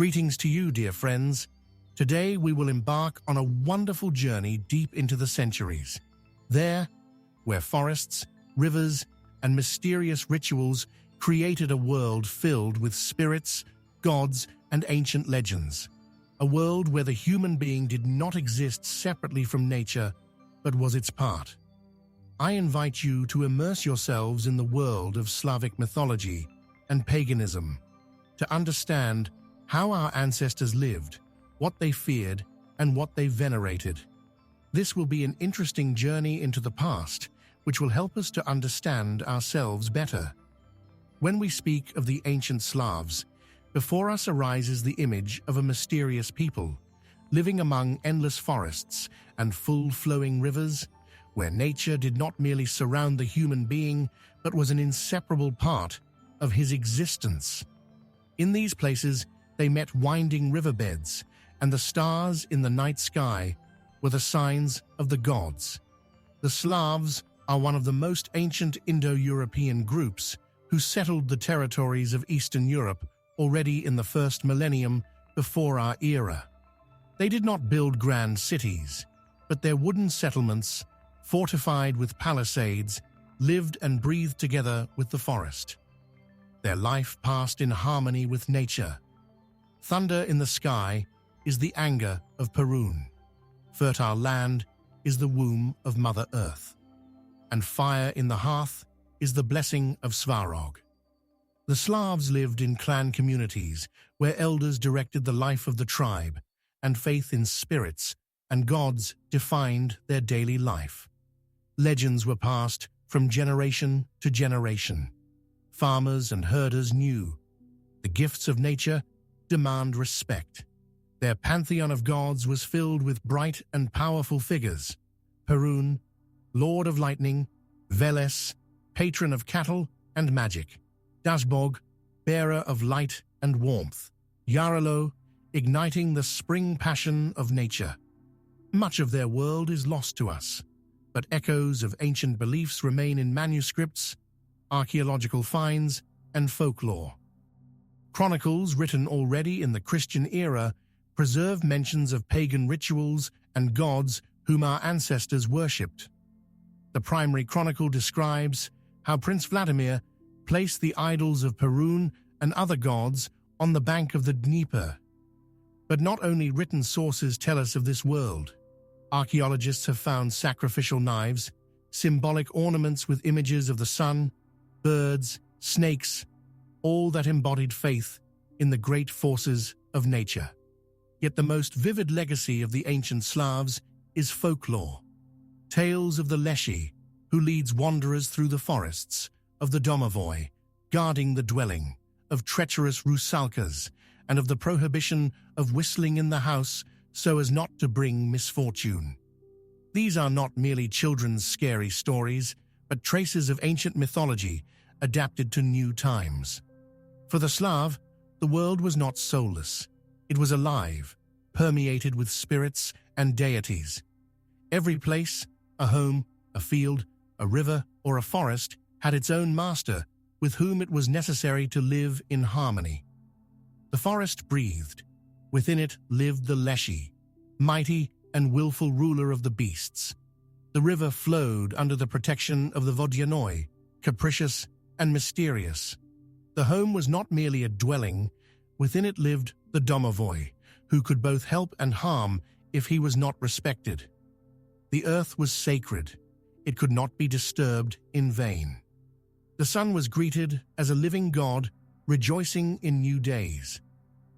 Greetings to you, dear friends. Today we will embark on a wonderful journey deep into the centuries. There, where forests, rivers, and mysterious rituals created a world filled with spirits, gods, and ancient legends. A world where the human being did not exist separately from nature, but was its part. I invite you to immerse yourselves in the world of Slavic mythology and paganism, to understand how our ancestors lived, what they feared, and what they venerated. This will be an interesting journey into the past, which will help us to understand ourselves better. When we speak of the ancient Slavs, before us arises the image of a mysterious people, living among endless forests and full-flowing rivers, where nature did not merely surround the human being, but was an inseparable part of his existence. In these places, they met winding riverbeds, and the stars in the night sky were the signs of the gods. The Slavs are one of the most ancient Indo-European groups who settled the territories of Eastern Europe already in the first millennium before our era. They did not build grand cities, but their wooden settlements, fortified with palisades, lived and breathed together with the forest. Their life passed in harmony with nature. Thunder in the sky is the anger of Perun. Fertile land is the womb of Mother Earth. And fire in the hearth is the blessing of Svarog. The Slavs lived in clan communities where elders directed the life of the tribe, and faith in spirits and gods defined their daily life. Legends were passed from generation to generation. Farmers and herders knew the gifts of nature demand respect. Their pantheon of gods was filled with bright and powerful figures: Perun, Lord of Lightning; Veles, patron of cattle and magic; Dashbog, bearer of light and warmth; Yarilo, igniting the spring passion of nature. Much of their world is lost to us, but echoes of ancient beliefs remain in manuscripts, archaeological finds, and folklore. Chronicles written already in the Christian era preserve mentions of pagan rituals and gods whom our ancestors worshipped. The primary chronicle describes how Prince Vladimir placed the idols of Perun and other gods on the bank of the Dnieper. But not only written sources tell us of this world. Archaeologists have found sacrificial knives, symbolic ornaments with images of the sun, birds, snakes, all that embodied faith in the great forces of nature. Yet the most vivid legacy of the ancient Slavs is folklore. Tales of the Leshi, who leads wanderers through the forests, of the domovoi, guarding the dwelling, of treacherous rusalkas, and of the prohibition of whistling in the house so as not to bring misfortune. These are not merely children's scary stories, but traces of ancient mythology adapted to new times. For the Slav, the world was not soulless. It was alive, permeated with spirits and deities. Every place, a home, a field, a river, or a forest, had its own master with whom it was necessary to live in harmony. The forest breathed. Within it lived the Leshi, mighty and willful ruler of the beasts. The river flowed under the protection of the Vodyanoi, capricious and mysterious. The home was not merely a dwelling. Within it lived the domovoi, who could both help and harm if he was not respected. The earth was sacred. It could not be disturbed in vain. The sun was greeted as a living god, rejoicing in new days.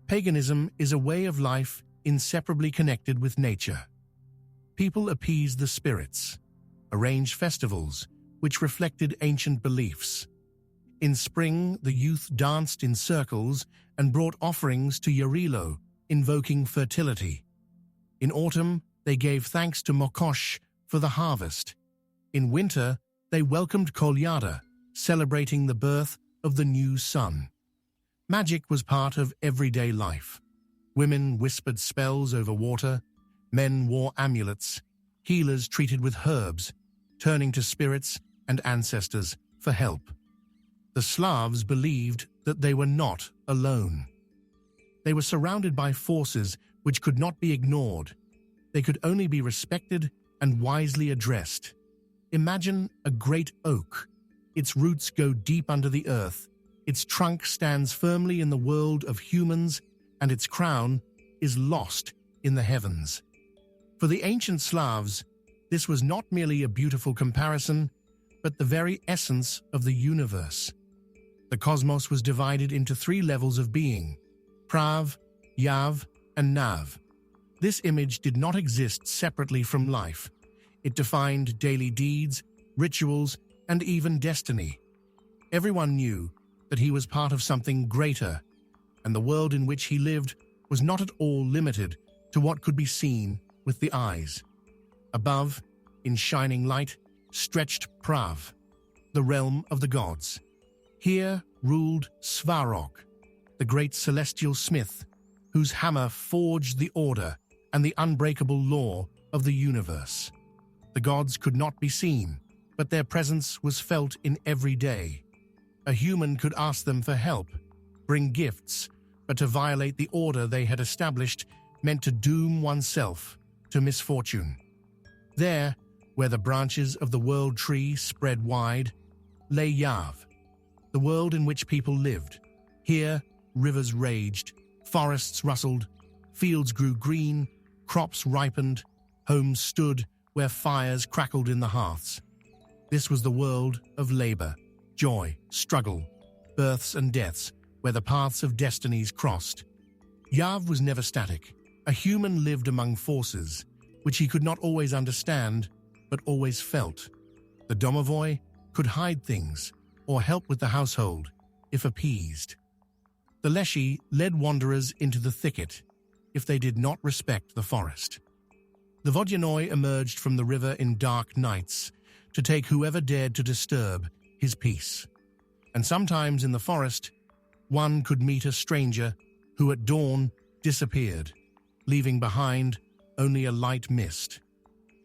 Paganism is a way of life inseparably connected with nature. People appeased the spirits, arranged festivals which reflected ancient beliefs. In spring, the youth danced in circles and brought offerings to Yarilo, invoking fertility. In autumn, they gave thanks to Mokosh for the harvest. In winter, they welcomed Kolyada, celebrating the birth of the new sun. Magic was part of everyday life. Women whispered spells over water, men wore amulets, healers treated with herbs, turning to spirits and ancestors for help. The Slavs believed that they were not alone. They were surrounded by forces which could not be ignored. They could only be respected and wisely addressed. Imagine a great oak. Its roots go deep under the earth. Its trunk stands firmly in the world of humans, and its crown is lost in the heavens. For the ancient Slavs, this was not merely a beautiful comparison, but the very essence of the universe. The cosmos was divided into three levels of being: Prav, Yav, and Nav. This image did not exist separately from life. It defined daily deeds, rituals, and even destiny. Everyone knew that he was part of something greater, and the world in which he lived was not at all limited to what could be seen with the eyes. Above, in shining light, stretched Prav, the realm of the gods. Here ruled Svarog, the great celestial smith, whose hammer forged the order and the unbreakable law of the universe. The gods could not be seen, but their presence was felt in every day. A human could ask them for help, bring gifts, but to violate the order they had established meant to doom oneself to misfortune. There, where the branches of the world tree spread wide, lay Yav, the world in which people lived. Here, rivers raged, forests rustled, fields grew green, crops ripened, homes stood where fires crackled in the hearths. This was the world of labor, joy, struggle, births and deaths, where the paths of destinies crossed. Yav was never static. A human lived among forces, which he could not always understand, but always felt. The domovoi could hide things, or help with the household, if appeased. The Leshy led wanderers into the thicket, if they did not respect the forest. The Vodyanoi emerged from the river in dark nights, to take whoever dared to disturb his peace. And sometimes in the forest, one could meet a stranger who at dawn disappeared, leaving behind only a light mist.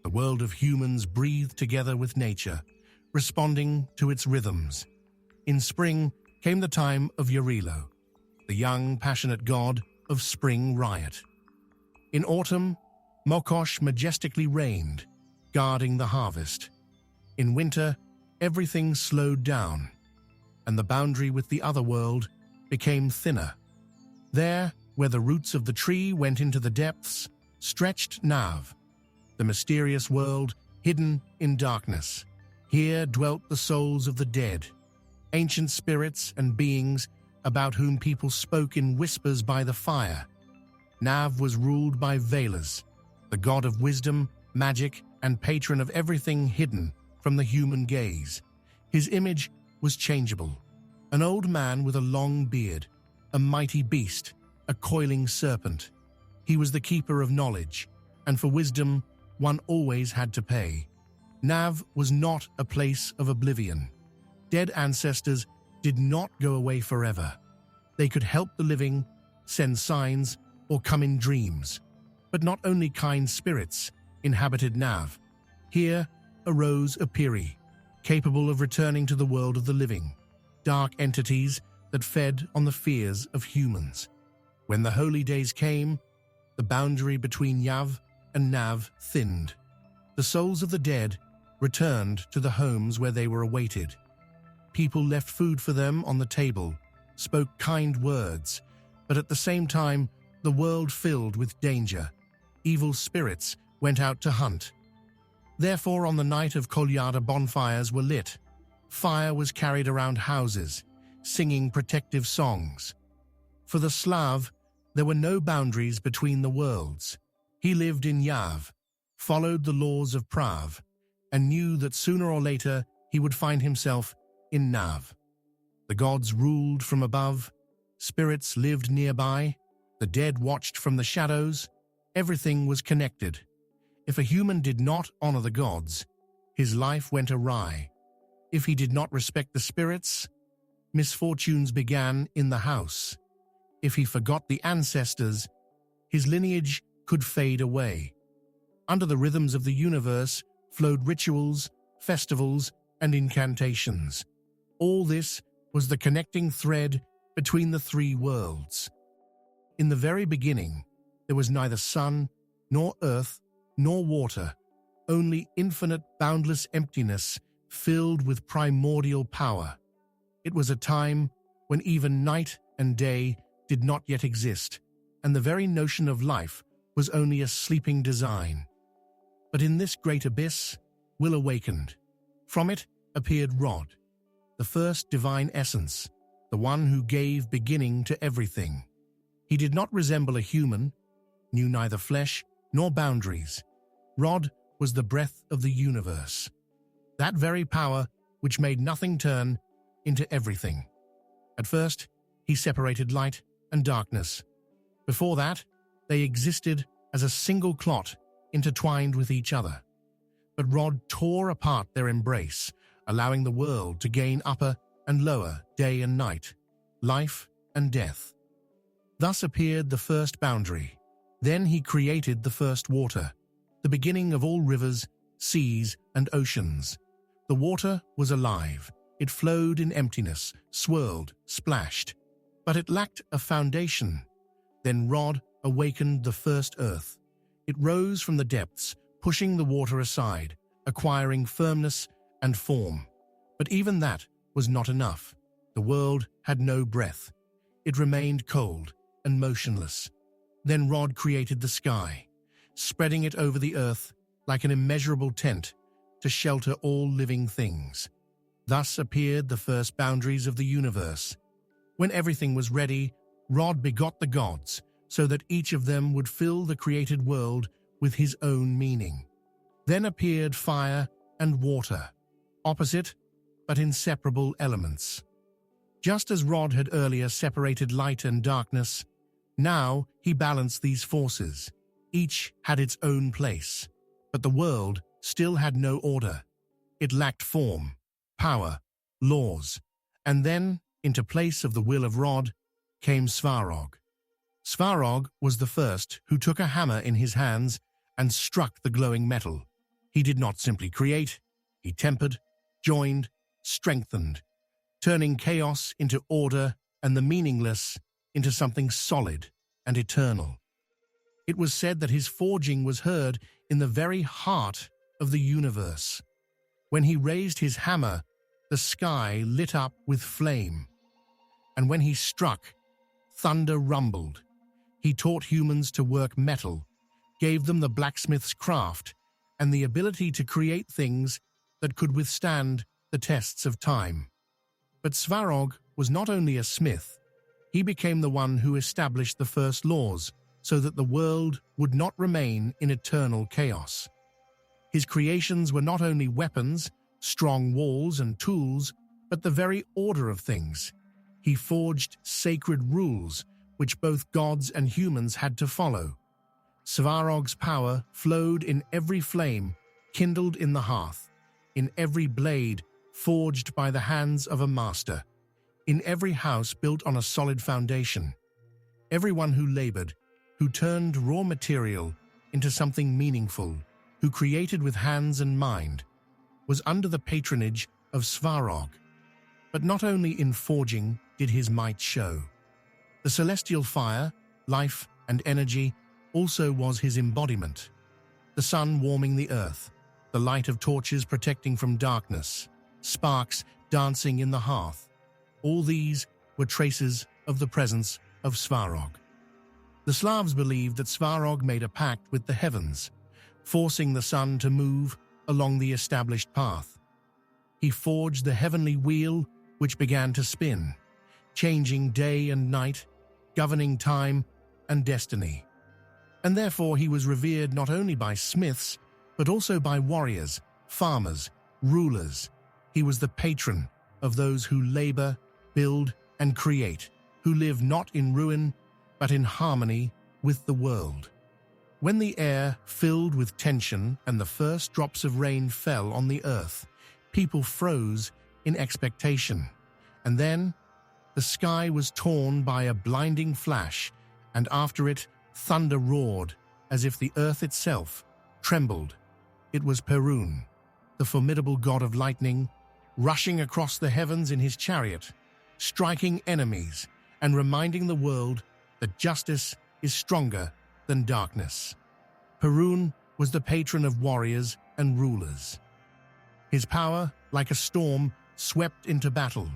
The world of humans breathed together with nature, responding to its rhythms. In spring came the time of Yarilo, the young, passionate god of spring riot. In autumn, Mokosh majestically reigned, guarding the harvest. In winter, everything slowed down, and the boundary with the other world became thinner. There, where the roots of the tree went into the depths, stretched Nav, the mysterious world hidden in darkness. Here dwelt the souls of the dead, ancient spirits and beings about whom people spoke in whispers by the fire. Nav was ruled by Veles, the god of wisdom, magic, and patron of everything hidden from the human gaze. His image was changeable, an old man with a long beard, a mighty beast, a coiling serpent. He was the keeper of knowledge, and for wisdom one always had to pay. Nav was not a place of oblivion. Dead ancestors did not go away forever. They could help the living, send signs, or come in dreams. But not only kind spirits inhabited Nav. Here arose Apiri, capable of returning to the world of the living, dark entities that fed on the fears of humans. When the holy days came, the boundary between Yav and Nav thinned. The souls of the dead returned to the homes where they were awaited. People left food for them on the table, spoke kind words, but at the same time, the world filled with danger. Evil spirits went out to hunt. Therefore, on the night of Kolyada, bonfires were lit. Fire was carried around houses, singing protective songs. For the Slav, there were no boundaries between the worlds. He lived in Yav, followed the laws of Prav, and knew that sooner or later he would find himself in Nav. The gods ruled from above, spirits lived nearby, the dead watched from the shadows. Everything was connected. If a human did not honor the gods, his life went awry. If he did not respect the spirits, misfortunes began in the house. If he forgot the ancestors, his lineage could fade away. Under the rhythms of the universe flowed rituals, festivals, and incantations. All this was the connecting thread between the three worlds. In the very beginning, there was neither sun, nor earth, nor water, only infinite, boundless emptiness filled with primordial power. It was a time when even night and day did not yet exist, and the very notion of life was only a sleeping design. But in this great abyss, Will awakened. From it appeared Rod, the first divine essence, the one who gave beginning to everything. He did not resemble a human, knew neither flesh nor boundaries. Rod was the breath of the universe, that very power which made nothing turn into everything. At first, he separated light and darkness. Before that, they existed as a single clot intertwined with each other. But Rod tore apart their embrace, allowing the world to gain upper and lower, day and night, life and death. Thus appeared the first boundary. Then he created the first water, the beginning of all rivers, seas, and oceans. The water was alive. It flowed in emptiness, swirled, splashed. But it lacked a foundation. Then Rod awakened the first earth. It rose from the depths, pushing the water aside, acquiring firmness and form. But even that was not enough. The world had no breath. It remained cold and motionless. Then Rod created the sky, spreading it over the earth like an immeasurable tent to shelter all living things. Thus appeared the first boundaries of the universe. When everything was ready, Rod begot the gods, so that each of them would fill the created world with his own meaning. Then appeared fire and water, opposite but inseparable elements. Just as Rod had earlier separated light and darkness, now he balanced these forces. Each had its own place, but the world still had no order. It lacked form, power, laws, and then, into place of the will of Rod, came Svarog. Svarog was the first who took a hammer in his hands and struck the glowing metal. He did not simply create, he tempered, joined, strengthened, turning chaos into order and the meaningless into something solid and eternal. It was said that his forging was heard in the very heart of the universe. When he raised his hammer, the sky lit up with flame. And when he struck, thunder rumbled. He taught humans to work metal, gave them the blacksmith's craft, and the ability to create things that could withstand the tests of time. But Svarog was not only a smith, he became the one who established the first laws so that the world would not remain in eternal chaos. His creations were not only weapons, strong walls and tools, but the very order of things. He forged sacred rules which both gods and humans had to follow. Svarog's power flowed in every flame kindled in the hearth, in every blade forged by the hands of a master, in every house built on a solid foundation. Everyone who labored, who turned raw material into something meaningful, who created with hands and mind, was under the patronage of Svarog. But not only in forging did his might show. The celestial fire, life, and energy also was his embodiment. The sun warming the earth, the light of torches protecting from darkness, sparks dancing in the hearth. All these were traces of the presence of Svarog. The Slavs believed that Svarog made a pact with the heavens, forcing the sun to move along the established path. He forged the heavenly wheel which began to spin, changing day and night, governing time and destiny. And therefore he was revered not only by smiths, but also by warriors, farmers, rulers. He was the patron of those who labor, build, and create, who live not in ruin, but in harmony with the world. When the air filled with tension and the first drops of rain fell on the earth, people froze in expectation. And then the sky was torn by a blinding flash, and after it, thunder roared as if the earth itself trembled. It was Perun, the formidable god of lightning, rushing across the heavens in his chariot, striking enemies and reminding the world that justice is stronger than darkness. Perun was the patron of warriors and rulers. His power, like a storm, swept into battle.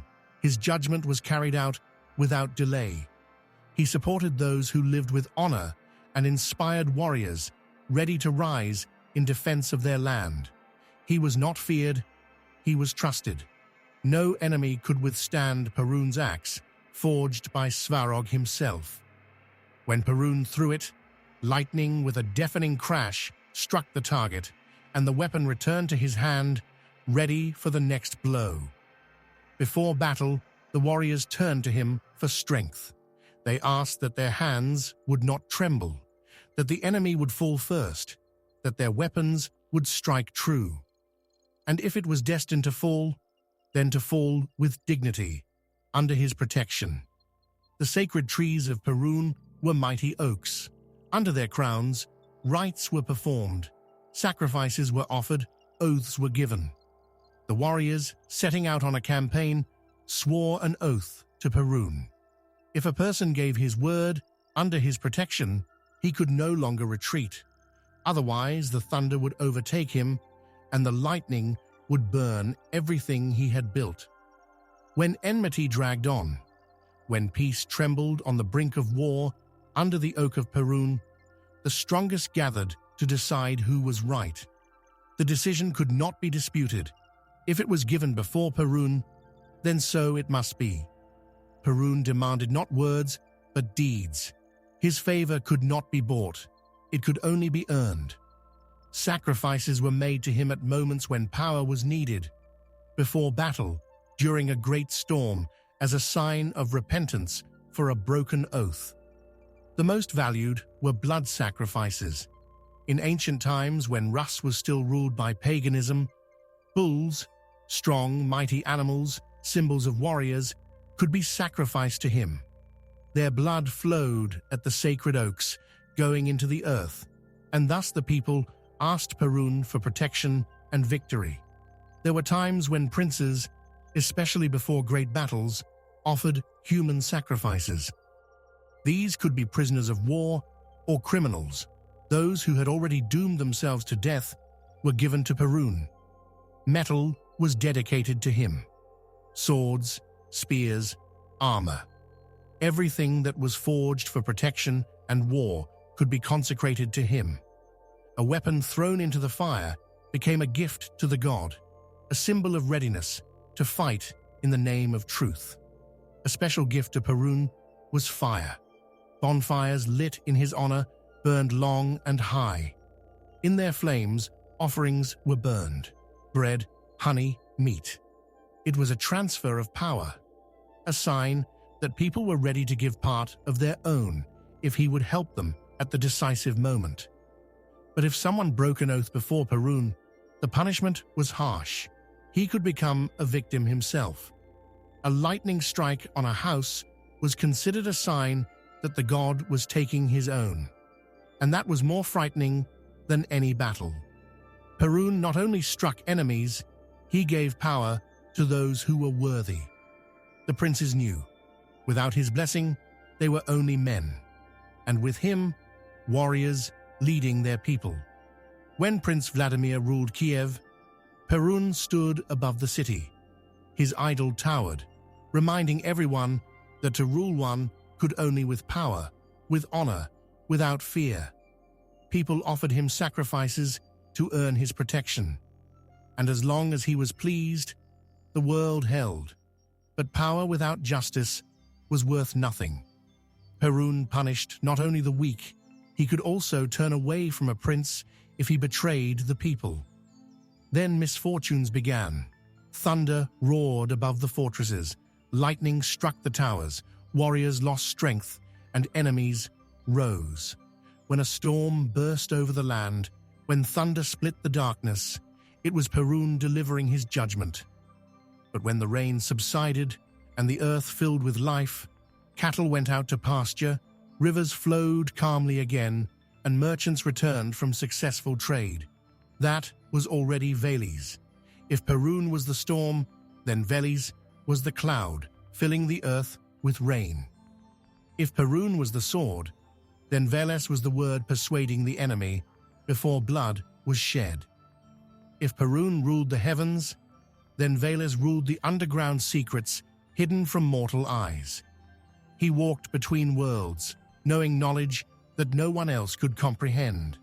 His judgment was carried out without delay. He supported those who lived with honor and inspired warriors ready to rise in defense of their land. He was not feared, he was trusted. No enemy could withstand Perun's axe, forged by Svarog himself. When Perun threw it, lightning with a deafening crash struck the target, and the weapon returned to his hand, ready for the next blow. Before battle, the warriors turned to him for strength. They asked that their hands would not tremble, that the enemy would fall first, that their weapons would strike true. And if it was destined to fall, then to fall with dignity, under his protection. The sacred trees of Perun were mighty oaks. Under their crowns, rites were performed, sacrifices were offered, oaths were given. The warriors, setting out on a campaign, swore an oath to Perun. If a person gave his word under his protection, he could no longer retreat. Otherwise, the thunder would overtake him, and the lightning would burn everything he had built. When enmity dragged on, when peace trembled on the brink of war under the oak of Perun, the strongest gathered to decide who was right. The decision could not be disputed. If it was given before Perun, then so it must be. Perun demanded not words, but deeds. His favor could not be bought. It could only be earned. Sacrifices were made to him at moments when power was needed. Before battle, during a great storm, as a sign of repentance for a broken oath. The most valued were blood sacrifices. In ancient times, when Rus was still ruled by paganism, bulls, strong, mighty animals, symbols of warriors, could be sacrificed to him. Their blood flowed at the sacred oaks, going into the earth, and thus the people asked Perun for protection and victory. There were times when princes, especially before great battles, offered human sacrifices. These could be prisoners of war or criminals. Those who had already doomed themselves to death were given to Perun. Metal was dedicated to him. Swords, spears, armor. Everything that was forged for protection and war could be consecrated to him. A weapon thrown into the fire became a gift to the god, a symbol of readiness to fight in the name of truth. A special gift to Perun was fire. Bonfires lit in his honor burned long and high. In their flames, offerings were burned: bread, honey, meat. It was a transfer of power, a sign that people were ready to give part of their own if he would help them at the decisive moment. But if someone broke an oath before Perun, the punishment was harsh. He could become a victim himself. A lightning strike on a house was considered a sign that the god was taking his own, and that was more frightening than any battle. Perun not only struck enemies, he gave power to those who were worthy. The princes knew, without his blessing, they were only men, and with him, warriors leading their people. When Prince Vladimir ruled Kiev, Perun stood above the city. His idol towered, reminding everyone that to rule one could only with power, with honor, without fear. People offered him sacrifices to earn his protection, and as long as he was pleased, the world held. But power without justice was worth nothing. Perun punished not only the weak, he could also turn away from a prince if he betrayed the people. Then misfortunes began. Thunder roared above the fortresses, lightning struck the towers, warriors lost strength, and enemies rose. When a storm burst over the land, when thunder split the darkness, it was Perun delivering his judgment. But when the rain subsided and the earth filled with life, cattle went out to pasture, rivers flowed calmly again, and merchants returned from successful trade. That was already Veles. If Perun was the storm, then Veles was the cloud, filling the earth with rain. If Perun was the sword, then Veles was the word persuading the enemy before blood was shed. If Perun ruled the heavens, then Veles ruled the underground secrets hidden from mortal eyes. He walked between worlds, knowing knowledge that no one else could comprehend.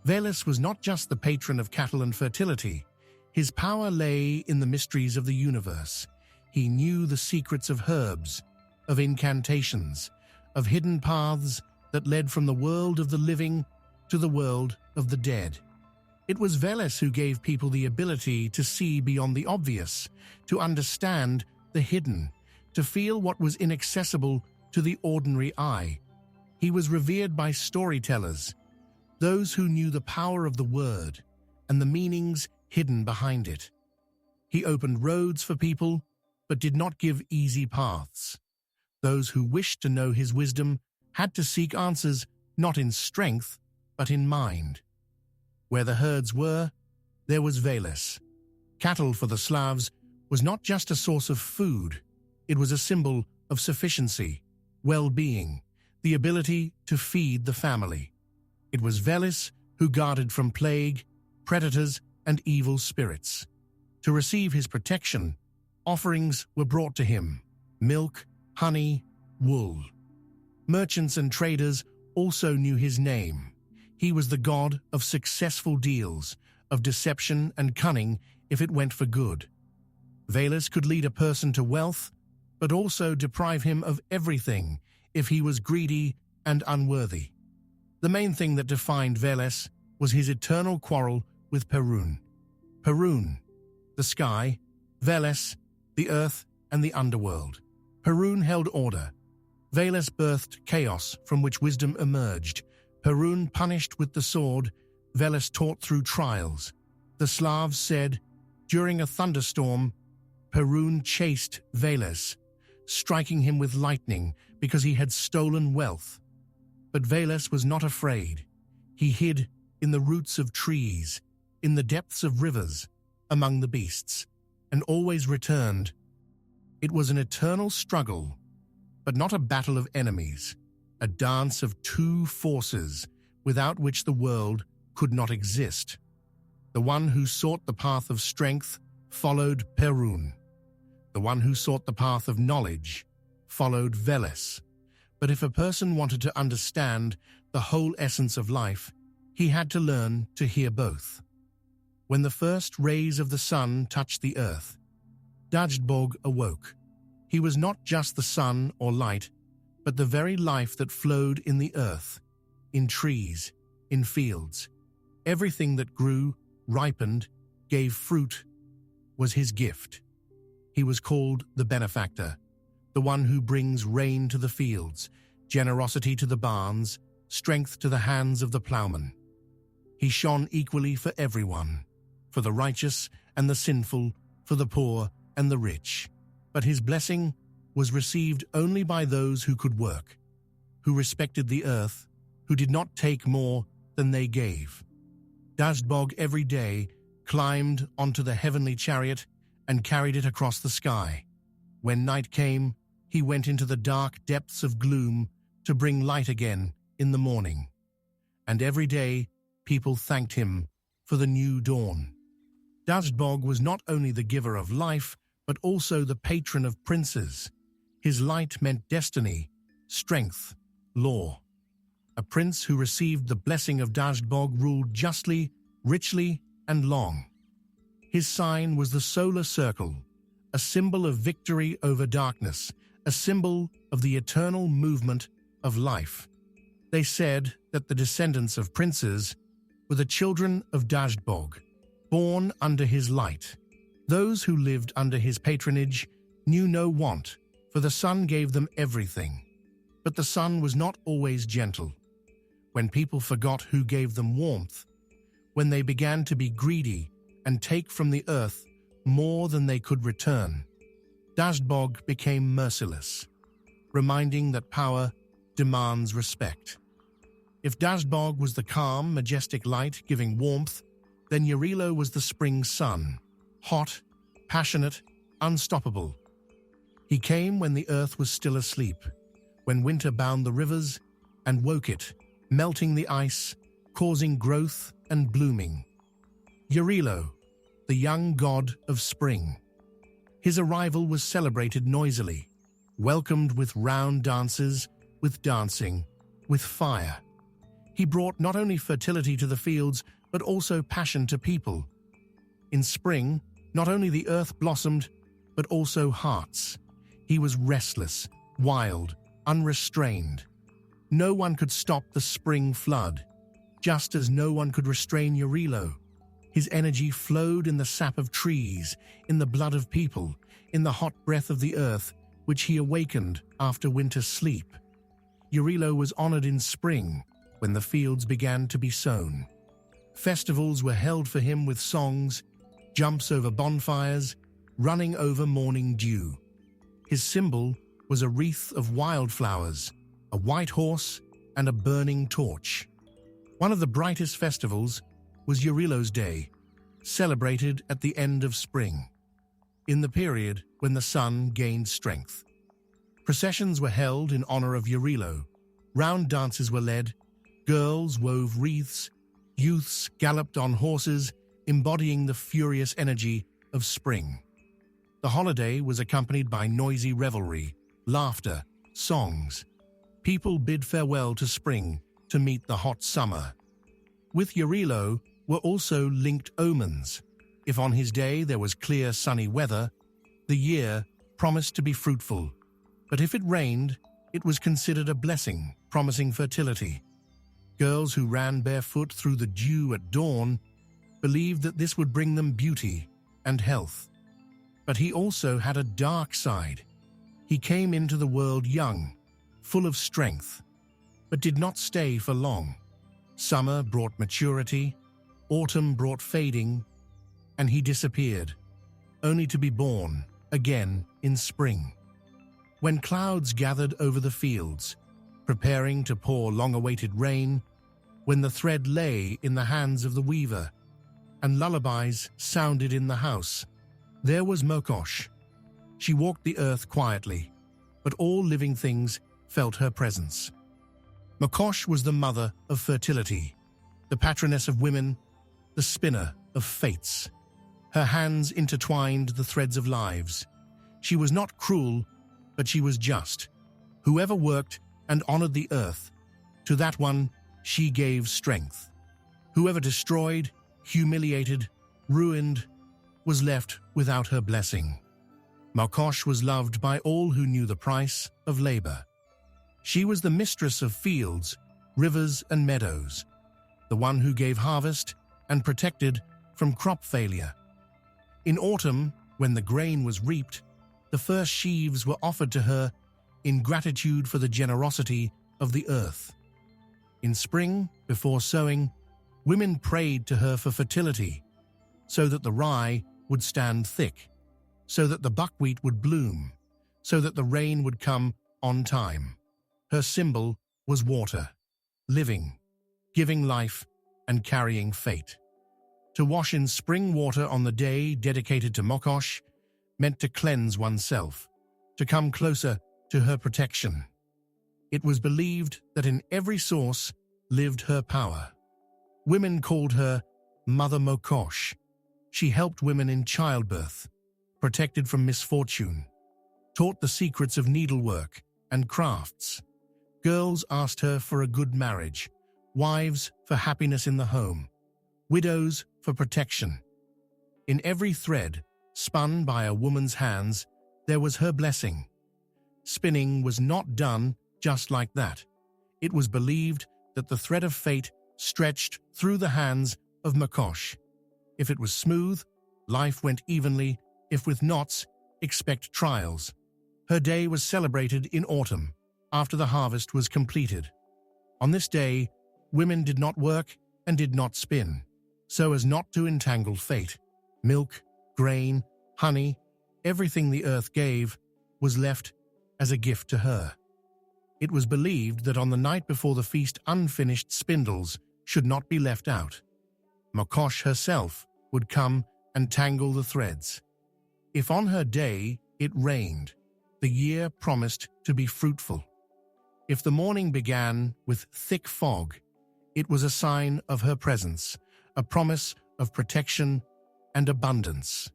Veles was not just the patron of cattle and fertility. His power lay in the mysteries of the universe. He knew the secrets of herbs, of incantations, of hidden paths that led from the world of the living to the world of the dead. It was Veles who gave people the ability to see beyond the obvious, to understand the hidden, to feel what was inaccessible to the ordinary eye. He was revered by storytellers, those who knew the power of the word and the meanings hidden behind it. He opened roads for people, but did not give easy paths. Those who wished to know his wisdom had to seek answers not in strength, but in mind. Where the herds were, there was Veles. Cattle for the Slavs was not just a source of food, it was a symbol of sufficiency, well-being, the ability to feed the family. It was Veles who guarded from plague, predators, and evil spirits. To receive his protection, offerings were brought to him: milk, honey, wool. Merchants and traders also knew his name. He was the god of successful deals, of deception and cunning if it went for good. Veles could lead a person to wealth, but also deprive him of everything if he was greedy and unworthy. The main thing that defined Veles was his eternal quarrel with Perun. Perun, the sky; Veles, the earth and the underworld. Perun held order. Veles birthed chaos from which wisdom emerged. Perun punished with the sword, Veles taught through trials. The Slavs said, during a thunderstorm, Perun chased Veles, striking him with lightning because he had stolen wealth. But Veles was not afraid. He hid in the roots of trees, in the depths of rivers, among the beasts, and always returned. It was an eternal struggle, but not a battle of enemies, a dance of two forces without which the world could not exist. The one who sought the path of strength followed Perun. The one who sought the path of knowledge followed Veles. But if a person wanted to understand the whole essence of life, he had to learn to hear both. When the first rays of the sun touched the earth, Dajdbog awoke. He was not just the sun or light, but the very life that flowed in the earth, in trees, in fields. Everything that grew, ripened, gave fruit, was his gift. He was called the benefactor, the one who brings rain to the fields, generosity to the barns, strength to the hands of the plowman. He shone equally for everyone, for the righteous and the sinful, for the poor and the rich. But his blessing was received only by those who could work, who respected the earth, who did not take more than they gave. Dajdbog every day climbed onto the heavenly chariot and carried it across the sky. When night came, he went into the dark depths of gloom to bring light again in the morning. And every day, people thanked him for the new dawn. Dajdbog was not only the giver of life, but also the patron of princes. His light meant destiny, strength, law. A prince who received the blessing of Dajdbog ruled justly, richly, and long. His sign was the solar circle, a symbol of victory over darkness, a symbol of the eternal movement of life. They said that the descendants of princes were the children of Dajdbog, born under his light. Those who lived under his patronage knew no want, for the sun gave them everything. But the sun was not always gentle. When people forgot who gave them warmth, when they began to be greedy and take from the earth more than they could return, Dajdbog became merciless, reminding that power demands respect. If Dajdbog was the calm, majestic light giving warmth, then Yarilo was the spring sun, hot, passionate, unstoppable. He came when the earth was still asleep, when winter bound the rivers and woke it, melting the ice, causing growth and blooming. Yarilo, the young god of spring. His arrival was celebrated noisily, welcomed with round dances, with dancing, with fire. He brought not only fertility to the fields, but also passion to people. In spring, not only the earth blossomed, but also hearts. He was restless, wild, unrestrained. No one could stop the spring flood, just as no one could restrain Yarilo. His energy flowed in the sap of trees, in the blood of people, in the hot breath of the earth, which he awakened after winter's sleep. Yarilo was honored in spring, when the fields began to be sown. Festivals were held for him with songs, jumps over bonfires, running over morning dew. His symbol was a wreath of wildflowers, a white horse, and a burning torch. One of the brightest festivals was Yarilo's Day, celebrated at the end of spring, in the period when the sun gained strength. Processions were held in honor of Yarilo, round dances were led, girls wove wreaths, youths galloped on horses, embodying the furious energy of spring. The holiday was accompanied by noisy revelry, laughter, songs. People bid farewell to spring to meet the hot summer. With Yarilo were also linked omens. If on his day there was clear sunny weather, the year promised to be fruitful. But if it rained, it was considered a blessing, promising fertility. Girls who ran barefoot through the dew at dawn believed that this would bring them beauty and health. But he also had a dark side. He came into the world young, full of strength, but did not stay for long. Summer brought maturity, autumn brought fading, and he disappeared, only to be born again in spring. When clouds gathered over the fields, preparing to pour long-awaited rain, when the thread lay in the hands of the weaver, and lullabies sounded in the house, there was Mokosh. She walked the earth quietly, but all living things felt her presence. Mokosh was the mother of fertility, the patroness of women, the spinner of fates. Her hands intertwined the threads of lives. She was not cruel, but she was just. Whoever worked and honored the earth, to that one she gave strength. Whoever destroyed, humiliated, ruined, was left without her blessing. Mokosh was loved by all who knew the price of labor. She was the mistress of fields, rivers, and meadows, the one who gave harvest and protected from crop failure. In autumn, when the grain was reaped, the first sheaves were offered to her in gratitude for the generosity of the earth. In spring, before sowing, women prayed to her for fertility, so that the rye would stand thick, so that the buckwheat would bloom, so that the rain would come on time. Her symbol was water, living, giving life, and carrying fate. To wash in spring water on the day dedicated to Mokosh meant to cleanse oneself, to come closer to her protection. It was believed that in every source lived her power. Women called her Mother Mokosh. She helped women in childbirth, protected from misfortune, taught the secrets of needlework and crafts. Girls asked her for a good marriage, wives for happiness in the home, widows for protection. In every thread, spun by a woman's hands, there was her blessing. Spinning was not done just like that. It was believed that the thread of fate stretched through the hands of Mokosh. If it was smooth, life went evenly. If with knots, expect trials. Her day was celebrated in autumn, after the harvest was completed. On this day, women did not work and did not spin, so as not to entangle fate. Milk, grain, honey, everything the earth gave was left as a gift to her. It was believed that on the night before the feast, unfinished spindles should not be left out. Mokosh herself would come and tangle the threads. If on her day it rained, the year promised to be fruitful. If the morning began with thick fog, it was a sign of her presence, a promise of protection and abundance.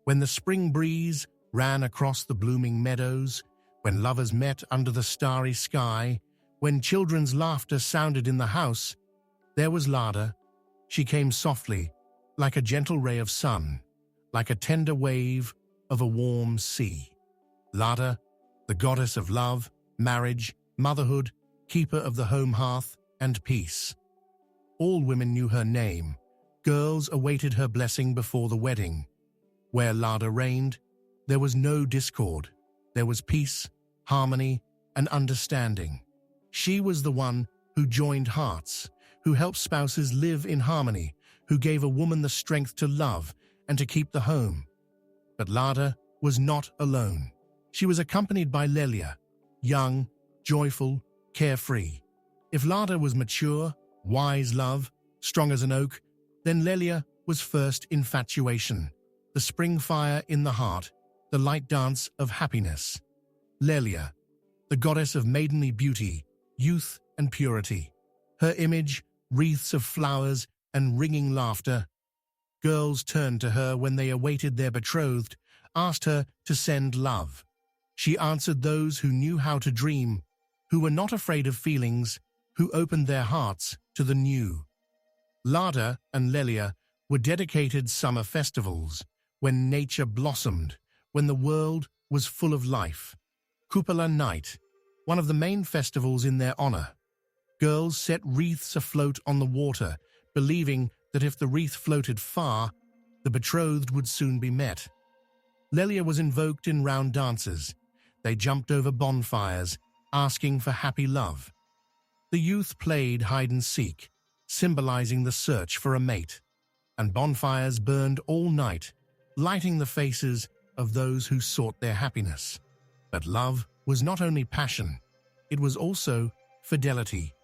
When the spring breeze ran across the blooming meadows, when lovers met under the starry sky, when children's laughter sounded in the house, there was Lada. She came softly, like a gentle ray of sun, like a tender wave of a warm sea. Lada, the goddess of love, marriage, motherhood, keeper of the home hearth, and peace. All women knew her name. Girls awaited her blessing before the wedding. Where Lada reigned, there was no discord. There was peace, harmony, and understanding. She was the one who joined hearts, who helped spouses live in harmony, who gave a woman the strength to love and to keep the home. But Lada was not alone. She was accompanied by Lelia, young, joyful, carefree. If Lada was mature, wise love, strong as an oak, then Lelia was first infatuation, the spring fire in the heart, the light dance of happiness. Lelia, the goddess of maidenly beauty, youth and purity. Her image, wreaths of flowers and ringing laughter. Girls turned to her when they awaited their betrothed, asked her to send love. She answered those who knew how to dream, who were not afraid of feelings, who opened their hearts to the new. Lada and Lelia were dedicated summer festivals, when nature blossomed, when the world was full of life. Cupola Night, one of the main festivals in their honor. Girls set wreaths afloat on the water, believing that if the wreath floated far, the betrothed would soon be met. Lelia was invoked in round dances. They jumped over bonfires, asking for happy love. The youth played hide-and-seek, symbolizing the search for a mate, and bonfires burned all night, lighting the faces of those who sought their happiness. But love was not only passion, it was also fidelity,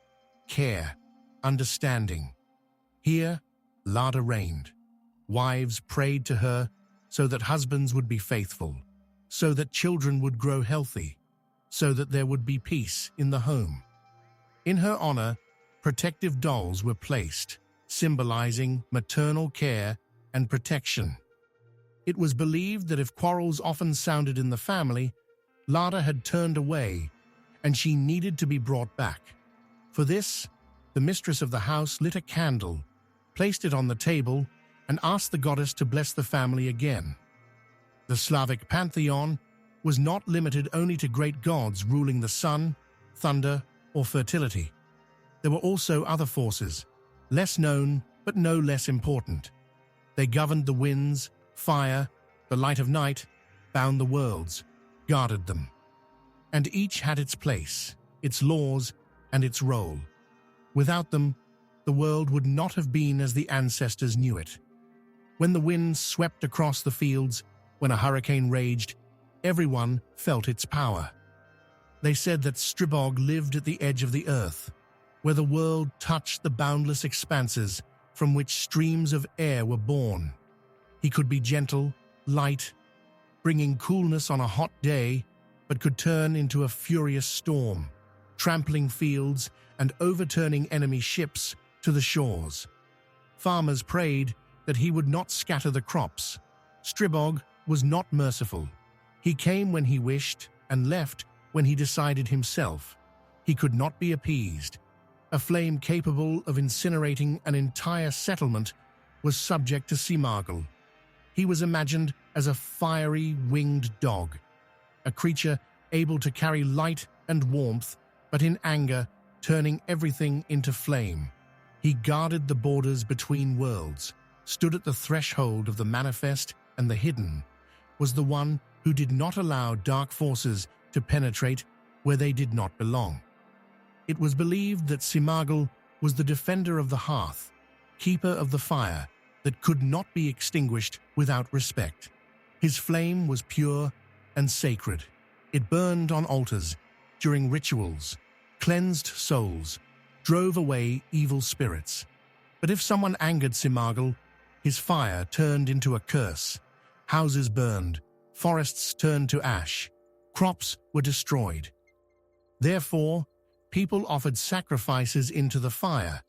care, understanding. Here, Lada reigned. Wives prayed to her so that husbands would be faithful, so that children would grow healthy, so that there would be peace in the home. In her honor, protective dolls were placed, symbolizing maternal care and protection. It was believed that if quarrels often sounded in the family, Lada had turned away, and she needed to be brought back. For this, the mistress of the house lit a candle, placed it on the table, and asked the goddess to bless the family again. The Slavic pantheon was not limited only to great gods ruling the sun, thunder, or fertility. There were also other forces, less known but no less important. They governed the winds, fire, the light of night, bound the worlds, guarded them. And each had its place, its laws, and its role. Without them, the world would not have been as the ancestors knew it. When the winds swept across the fields, when a hurricane raged, everyone felt its power. They said that Stribog lived at the edge of the earth, where the world touched the boundless expanses from which streams of air were born. He could be gentle, light, bringing coolness on a hot day, but could turn into a furious storm, trampling fields and overturning enemy ships to the shores. Farmers prayed that he would not scatter the crops. Stribog was not merciful. He came when he wished and left when he decided himself. He could not be appeased. A flame capable of incinerating an entire settlement was subject to Simargl. He was imagined as a fiery winged dog, a creature able to carry light and warmth, but in anger, turning everything into flame. He guarded the borders between worlds, stood at the threshold of the manifest and the hidden, was the one who did not allow dark forces to penetrate where they did not belong. It was believed that Simargl was the defender of the hearth, keeper of the fire that could not be extinguished without respect. His flame was pure and sacred. It burned on altars, during rituals, cleansed souls, drove away evil spirits. But if someone angered Simargl, his fire turned into a curse. Houses burned, forests turned to ash, crops were destroyed. Therefore, people offered sacrifices into the fire: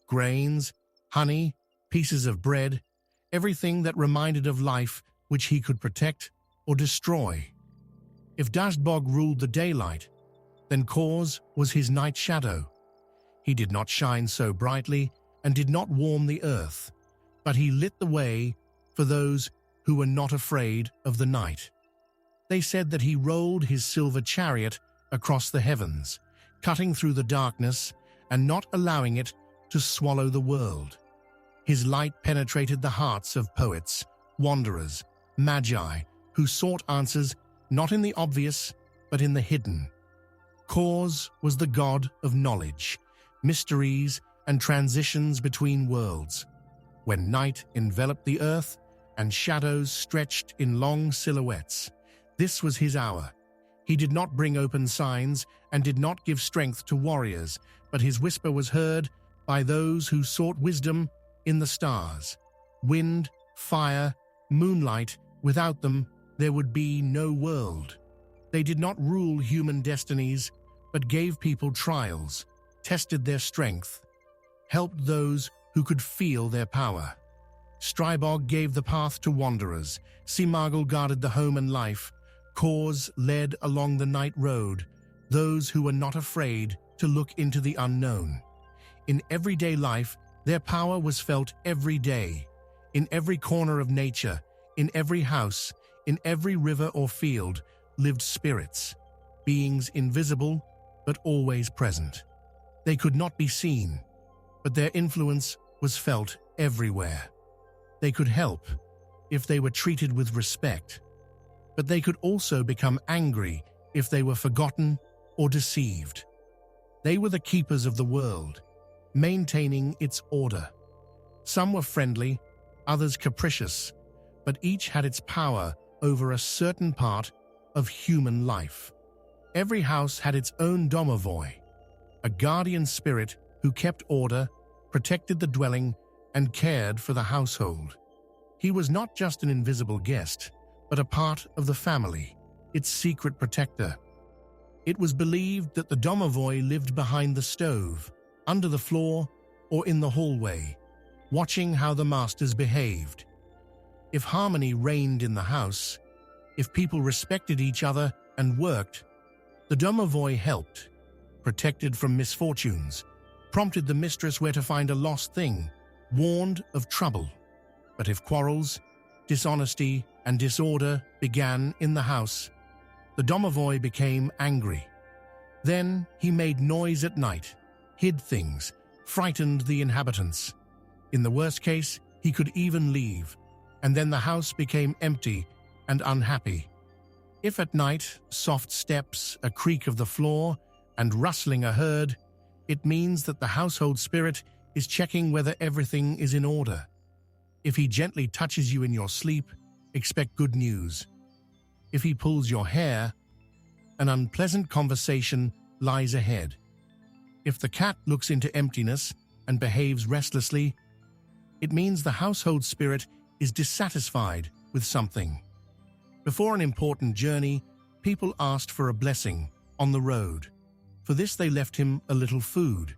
grains, honey, pieces of bread, everything that reminded of life which he could protect or destroy. If Dashtbog ruled the daylight, then Kors was his night shadow. He did not shine so brightly and did not warm the earth, but he lit the way for those who were not afraid of the night. They said that he rolled his silver chariot across the heavens, cutting through the darkness and not allowing it to swallow the world. His light penetrated the hearts of poets, wanderers, magi, who sought answers not in the obvious, but in the hidden. Kors was the god of knowledge, mysteries, and transitions between worlds. When night enveloped the earth and shadows stretched in long silhouettes, this was his hour. He did not bring open signs and did not give strength to warriors, but his whisper was heard by those who sought wisdom in the stars. Wind, fire, moonlight, without them there would be no world. They did not rule human destinies, but gave people trials, tested their strength, helped those who could feel their power. Strybog gave the path to wanderers, Simagel guarded the home and life, Kors led along the night road, those who were not afraid to look into the unknown. In everyday life, their power was felt every day. In every corner of nature, in every house, in every river or field, lived spirits, beings invisible but always present. They could not be seen, but their influence was felt everywhere. They could help if they were treated with respect, but they could also become angry if they were forgotten or deceived. They were the keepers of the world, maintaining its order. Some were friendly, others capricious, but each had its power over a certain part of human life. Every house had its own domovoi, a guardian spirit who kept order, protected the dwelling, and cared for the household. He was not just an invisible guest, but a part of the family, its secret protector. It was believed that the domovoi lived behind the stove, under the floor, or in the hallway, watching how the masters behaved. If harmony reigned in the house, if people respected each other and worked, the domovoi helped, protected from misfortunes, prompted the mistress where to find a lost thing, warned of trouble. But if quarrels, dishonesty, and disorder began in the house, the domovoi became angry. Then he made noise at night, hid things, frightened the inhabitants. In the worst case, he could even leave, and then the house became empty and unhappy. If at night, soft steps, a creak of the floor, and rustling are heard, it means that the household spirit is checking whether everything is in order. If he gently touches you in your sleep, expect good news. If he pulls your hair, an unpleasant conversation lies ahead. If the cat looks into emptiness and behaves restlessly, it means the household spirit is dissatisfied with something. Before an important journey, people asked for a blessing on the road. For this they left him a little food.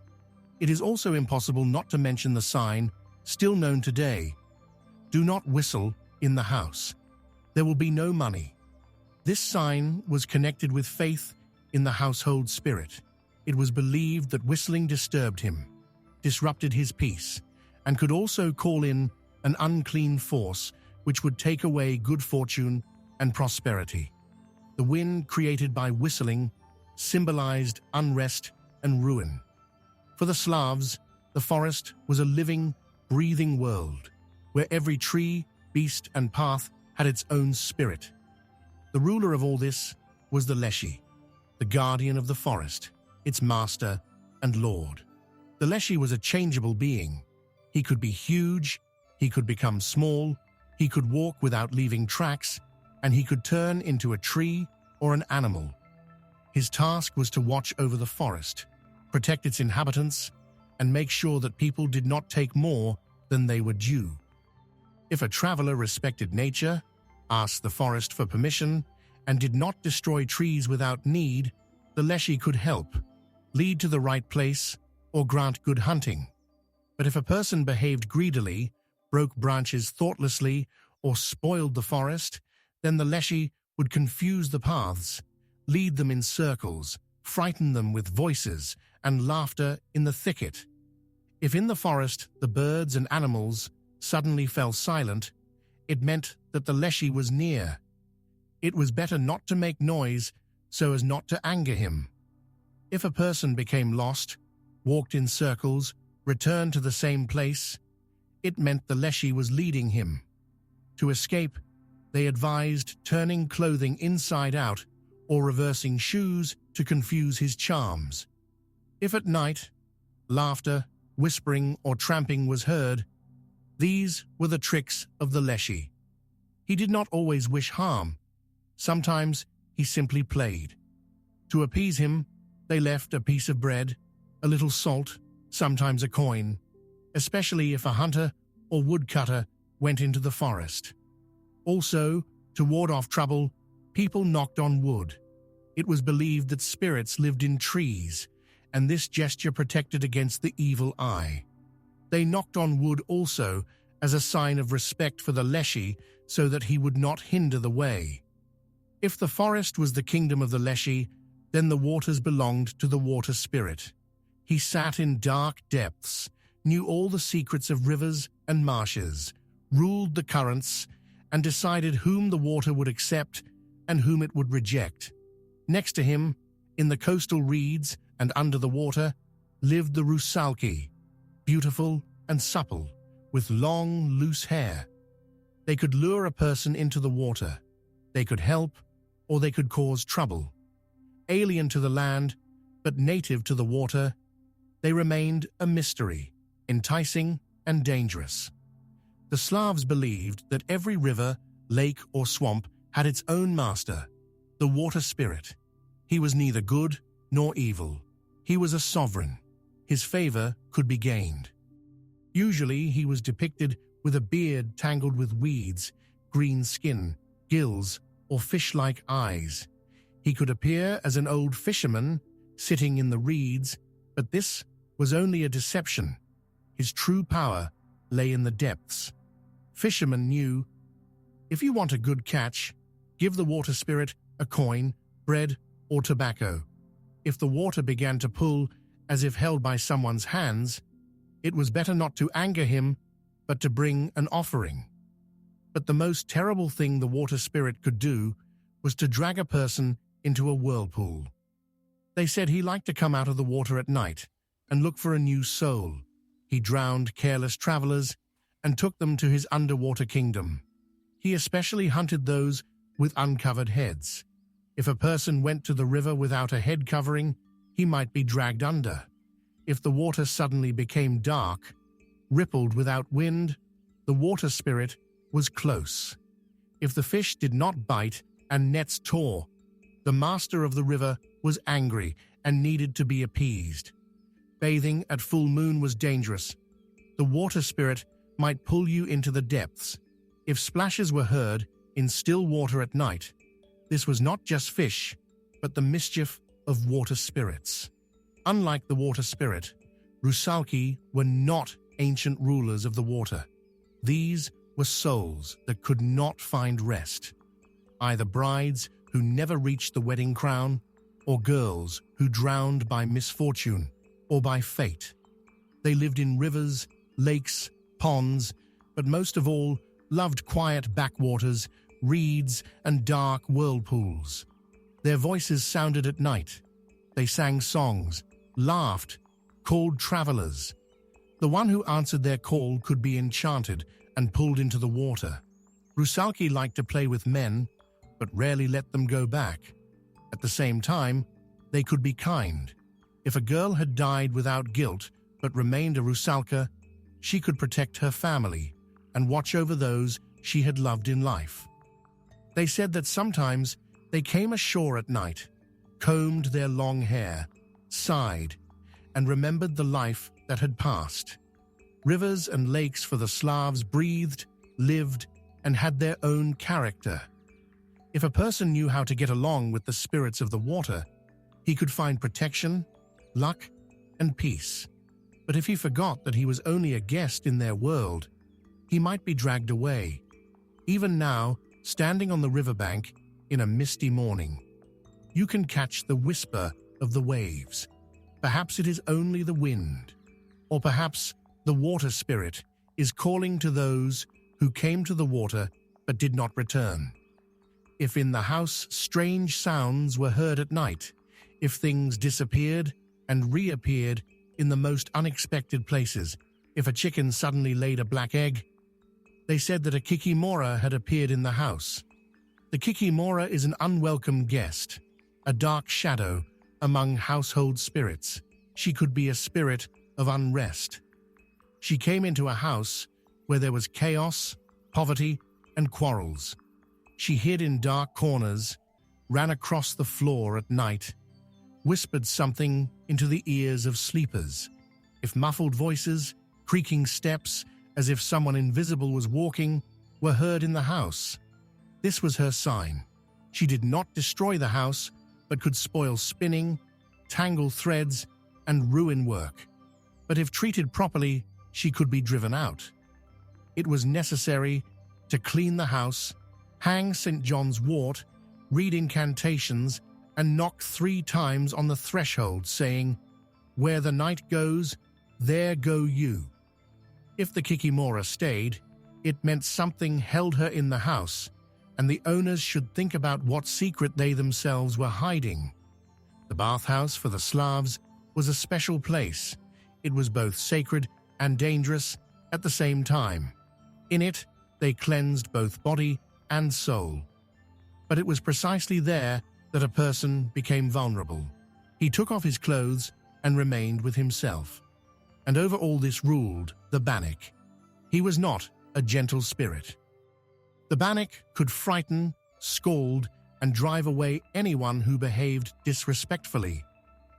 It is also impossible not to mention the sign, still known today: do not whistle in the house. There will be no money. This sign was connected with faith in the household spirit. It was believed that whistling disturbed him, disrupted his peace, and could also call in an unclean force which would take away good fortune and prosperity. The wind created by whistling symbolized unrest and ruin. For the Slavs, the forest was a living, breathing world, where every tree, beast, and path had its own spirit. The ruler of all this was the Leshy, the guardian of the forest, its master and lord. The Leshy was a changeable being. He could be huge, he could become small, he could walk without leaving tracks, and he could turn into a tree or an animal. His task was to watch over the forest, protect its inhabitants, and make sure that people did not take more than they were due. If a traveler respected nature, asked the forest for permission, and did not destroy trees without need, the leshy could help, lead to the right place, or grant good hunting. But if a person behaved greedily, broke branches thoughtlessly, or spoiled the forest, then the leshy would confuse the paths, lead them in circles, frighten them with voices and laughter in the thicket. If in the forest the birds and animals suddenly fell silent, it meant that the leshy was near. It was better not to make noise so as not to anger him. If a person became lost, walked in circles, returned to the same place, it meant the leshy was leading him. To escape, they advised turning clothing inside out or reversing shoes to confuse his charms. If at night, laughter, whispering, or tramping was heard, these were the tricks of the leshy. He did not always wish harm. Sometimes he simply played. To appease him, they left a piece of bread, a little salt, sometimes a coin, especially if a hunter or woodcutter went into the forest. Also, to ward off trouble, people knocked on wood. It was believed that spirits lived in trees, and this gesture protected against the evil eye. They knocked on wood also as a sign of respect for the leshy so that he would not hinder the way. If the forest was the kingdom of the leshy, then the waters belonged to the water spirit. He sat in dark depths, knew all the secrets of rivers and marshes, ruled the currents, and decided whom the water would accept and whom it would reject. Next to him, in the coastal reeds and under the water, lived the rusalki, beautiful and supple, with long, loose hair. They could lure a person into the water. They could help, or they could cause trouble. Alien to the land, but native to the water, they remained a mystery, enticing and dangerous. The Slavs believed that every river, lake, or swamp had its own master, the water spirit. He was neither good nor evil. He was a sovereign. His favor could be gained. Usually he was depicted with a beard tangled with weeds, green skin, gills, or fish-like eyes. He could appear as an old fisherman sitting in the reeds, but this was only a deception. His true power lay in the depths. Fishermen knew, if you want a good catch, give the water spirit a coin, bread, or tobacco. If the water began to pull as if held by someone's hands, it was better not to anger him, but to bring an offering. But the most terrible thing the water spirit could do was to drag a person into a whirlpool. They said he liked to come out of the water at night and look for a new soul. He drowned careless travelers and took them to his underwater kingdom. He especially hunted those with uncovered heads. If a person went to the river without a head covering, he might be dragged under. If the water suddenly became dark, rippled without wind, the water spirit was close. If the fish did not bite and nets tore, the master of the river was angry and needed to be appeased. Bathing at full moon was dangerous. The water spirit might pull you into the depths. If splashes were heard in still water at night, this was not just fish, but the mischief of water spirits. Unlike the water spirit, rusalki were not ancient rulers of the water. These were souls that could not find rest, either brides who never reached the wedding crown, or girls who drowned by misfortune or by fate. They lived in rivers, lakes, ponds, but most of all loved quiet backwaters, reeds, and dark whirlpools. Their voices sounded at night. They sang songs, laughed, called travelers. The one who answered their call could be enchanted and pulled into the water. Rusalki liked to play with men, but rarely let them go back. At the same time, they could be kind. If a girl had died without guilt but remained a Rusalka, she could protect her family and watch over those she had loved in life. They said that sometimes they came ashore at night, combed their long hair, sighed, and remembered the life that had passed. Rivers and lakes for the Slavs breathed, lived, and had their own character. If a person knew how to get along with the spirits of the water, He could find protection, luck, and peace. But if he forgot that he was only a guest in their world, he might be dragged away. Even now, standing on the riverbank in a misty morning, you can catch the whisper of the waves. Perhaps it is only the wind, or perhaps the water spirit is calling to those who came to the water but did not return. If in the house strange sounds were heard at night, if things disappeared and reappeared in the most unexpected places, if a chicken suddenly laid a black egg, they said that a kikimora had appeared in the house. The kikimora is an unwelcome guest, a dark shadow among household spirits. She could be a spirit of unrest. She came into a house where there was chaos, poverty, and quarrels. She hid in dark corners, ran across the floor at night, whispered something into the ears of sleepers. If muffled voices, creaking steps, as if someone invisible was walking, were heard in the house, this was her sign. She did not destroy the house, but could spoil spinning, tangle threads, and ruin work. But if treated properly, she could be driven out. It was necessary to clean the house, hang St. John's wort, read incantations, and knock 3 times on the threshold, saying, "Where the night goes, there go you." If the kikimora stayed, it meant something held her in the house, and the owners should think about what secret they themselves were hiding. The bathhouse for the Slavs was a special place. It was both sacred and dangerous at the same time. In it, they cleansed both body and soul. But it was precisely there that a person became vulnerable. He took off his clothes and remained with himself. And over all this ruled the Bannock. He was not a gentle spirit. The Bannock could frighten, scold, and drive away anyone who behaved disrespectfully.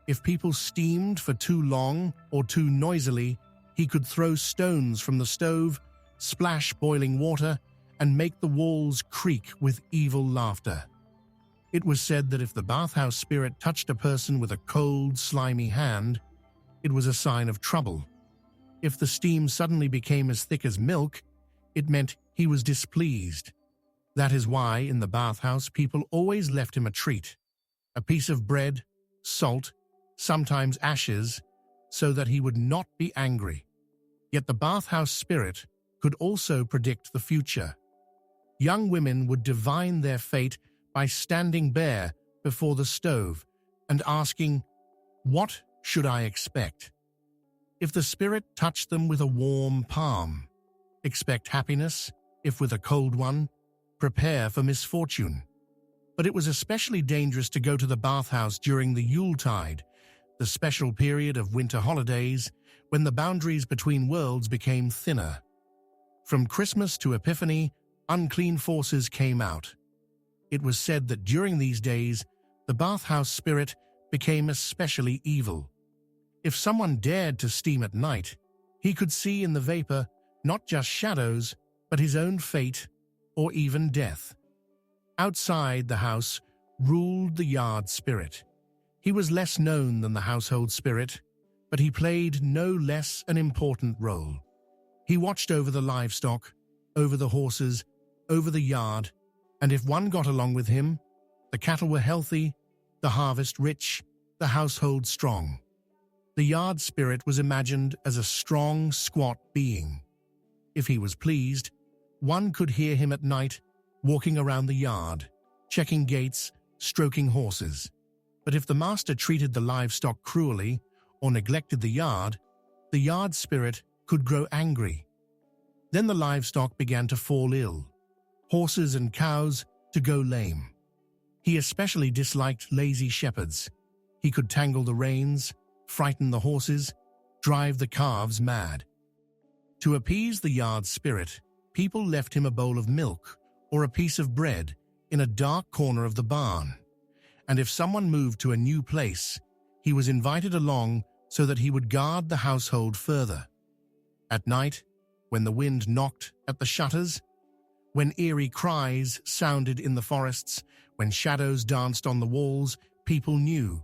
If people steamed for too long or too noisily, he could throw stones from the stove, splash boiling water, and make the walls creak with evil laughter. It was said that if the bathhouse spirit touched a person with a cold, slimy hand, it was a sign of trouble. If the steam suddenly became as thick as milk, it meant he was displeased. That is why in the bathhouse people always left him a treat, a piece of bread, salt, sometimes ashes, so that he would not be angry. Yet the bathhouse spirit could also predict the future. Young women would divine their fate by standing bare before the stove and asking, "What should I expect?" If the spirit touched them with a warm palm, expect happiness. If with a cold one, prepare for misfortune. But it was especially dangerous to go to the bathhouse during the Yuletide, the special period of winter holidays when the boundaries between worlds became thinner. From Christmas to Epiphany, unclean forces came out. It was said that during these days, the bathhouse spirit became especially evil. If someone dared to steam at night, he could see in the vapor not just shadows, but his own fate or even death. Outside the house ruled the yard spirit. He was less known than the household spirit, but he played no less an important role. He watched over the livestock, over the horses, over the yard, and if one got along with him, the cattle were healthy, the harvest rich, the household strong. The yard spirit was imagined as a strong, squat being. If he was pleased, one could hear him at night, walking around the yard, checking gates, stroking horses. But if the master treated the livestock cruelly or neglected the yard spirit could grow angry. Then the livestock began to fall ill, horses and cows to go lame. He especially disliked lazy shepherds. He could tangle the reins, frighten the horses, drive the calves mad. To appease the yard spirit, people left him a bowl of milk or a piece of bread in a dark corner of the barn. And if someone moved to a new place, he was invited along so that he would guard the household further. At night, when the wind knocked at the shutters, when eerie cries sounded in the forests, when shadows danced on the walls, people knew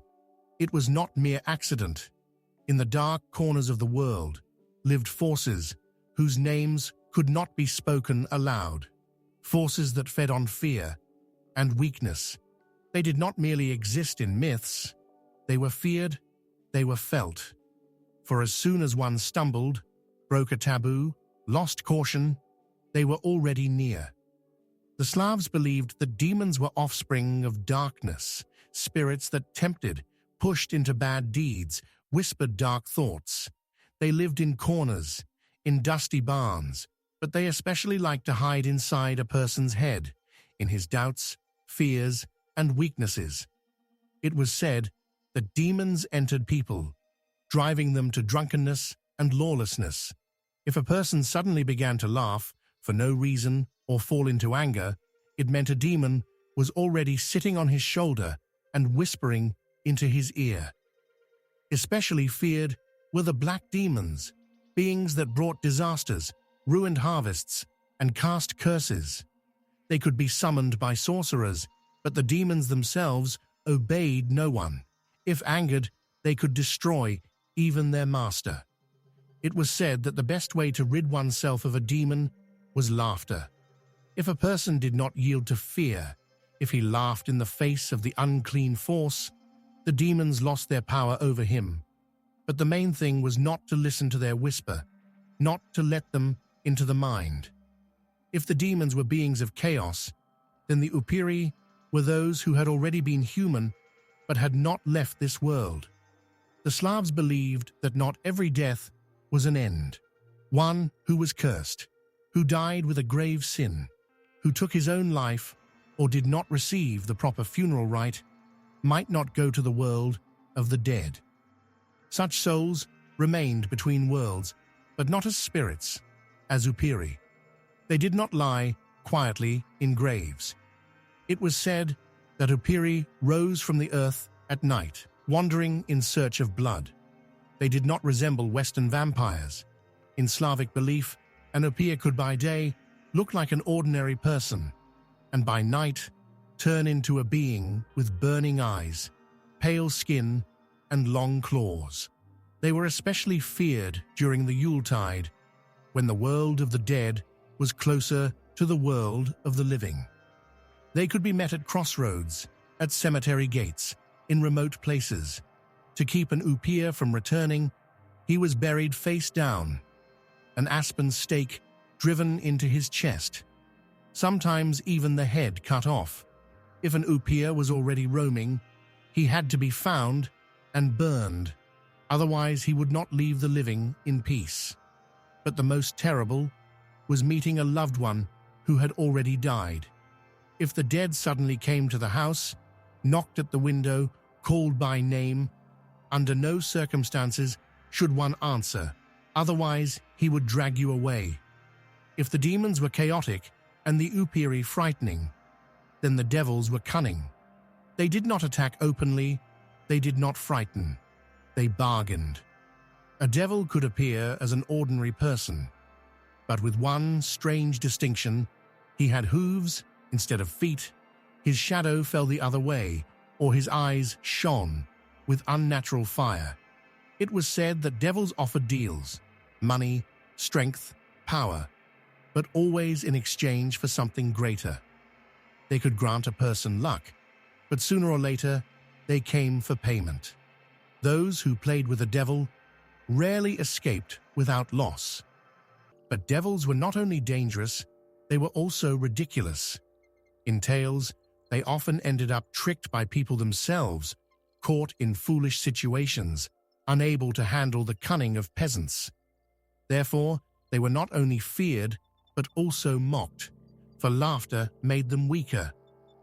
It was not mere accident. In the dark corners of the world lived forces whose names could not be spoken aloud, forces that fed on fear and weakness. They did not merely exist in myths. They were feared, they were felt. For as soon as one stumbled, broke a taboo, lost caution, they were already near. The Slavs believed that demons were offspring of darkness, spirits that tempted, pushed into bad deeds, whispered dark thoughts. They lived in corners, in dusty barns, but they especially liked to hide inside a person's head, in his doubts, fears, and weaknesses. It was said that demons entered people, driving them to drunkenness and lawlessness. If a person suddenly began to laugh for no reason or fall into anger, it meant a demon was already sitting on his shoulder and whispering into his ear. Especially feared were the black demons, beings that brought disasters, ruined harvests, and cast curses. They could be summoned by sorcerers, but the demons themselves obeyed no one. If angered, they could destroy even their master. It was said that the best way to rid oneself of a demon was laughter. If a person did not yield to fear, if he laughed in the face of the unclean force, the demons lost their power over him. But the main thing was not to listen to their whisper, not to let them into the mind. If the demons were beings of chaos, then the Upiri were those who had already been human but had not left this world. The Slavs believed that not every death was an end. One who was cursed, who died with a grave sin, who took his own life or did not receive the proper funeral rite, might not go to the world of the dead. Such souls remained between worlds, but not as spirits, as Upiri. They did not lie quietly in graves. It was said that Upiri rose from the earth at night, wandering in search of blood. They did not resemble Western vampires. In Slavic belief, an Upir could by day look like an ordinary person, and by night turn into a being with burning eyes, pale skin, and long claws. They were especially feared during the Yuletide, when the world of the dead was closer to the world of the living. They could be met at crossroads, at cemetery gates, in remote places. To keep an Upir from returning, he was buried face down, an aspen stake driven into his chest, sometimes even the head cut off. If an Upir was already roaming, he had to be found and burned, otherwise he would not leave the living in peace. But the most terrible was meeting a loved one who had already died. If the dead suddenly came to the house, knocked at the window, called by name, under no circumstances should one answer, otherwise he would drag you away. If the demons were chaotic and the Upiri frightening, then the devils were cunning. They did not attack openly, they did not frighten, they bargained. A devil could appear as an ordinary person, but with one strange distinction: he had hooves instead of feet, his shadow fell the other way, or his eyes shone with unnatural fire. It was said that devils offered deals, money, strength, power, but always in exchange for something greater. They could grant a person luck, but sooner or later they came for payment. Those who played with the devil rarely escaped without loss. But devils were not only dangerous, they were also ridiculous. In tales, they often ended up tricked by people themselves, caught in foolish situations, unable to handle the cunning of peasants. Therefore, they were not only feared, but also mocked, for laughter made them weaker.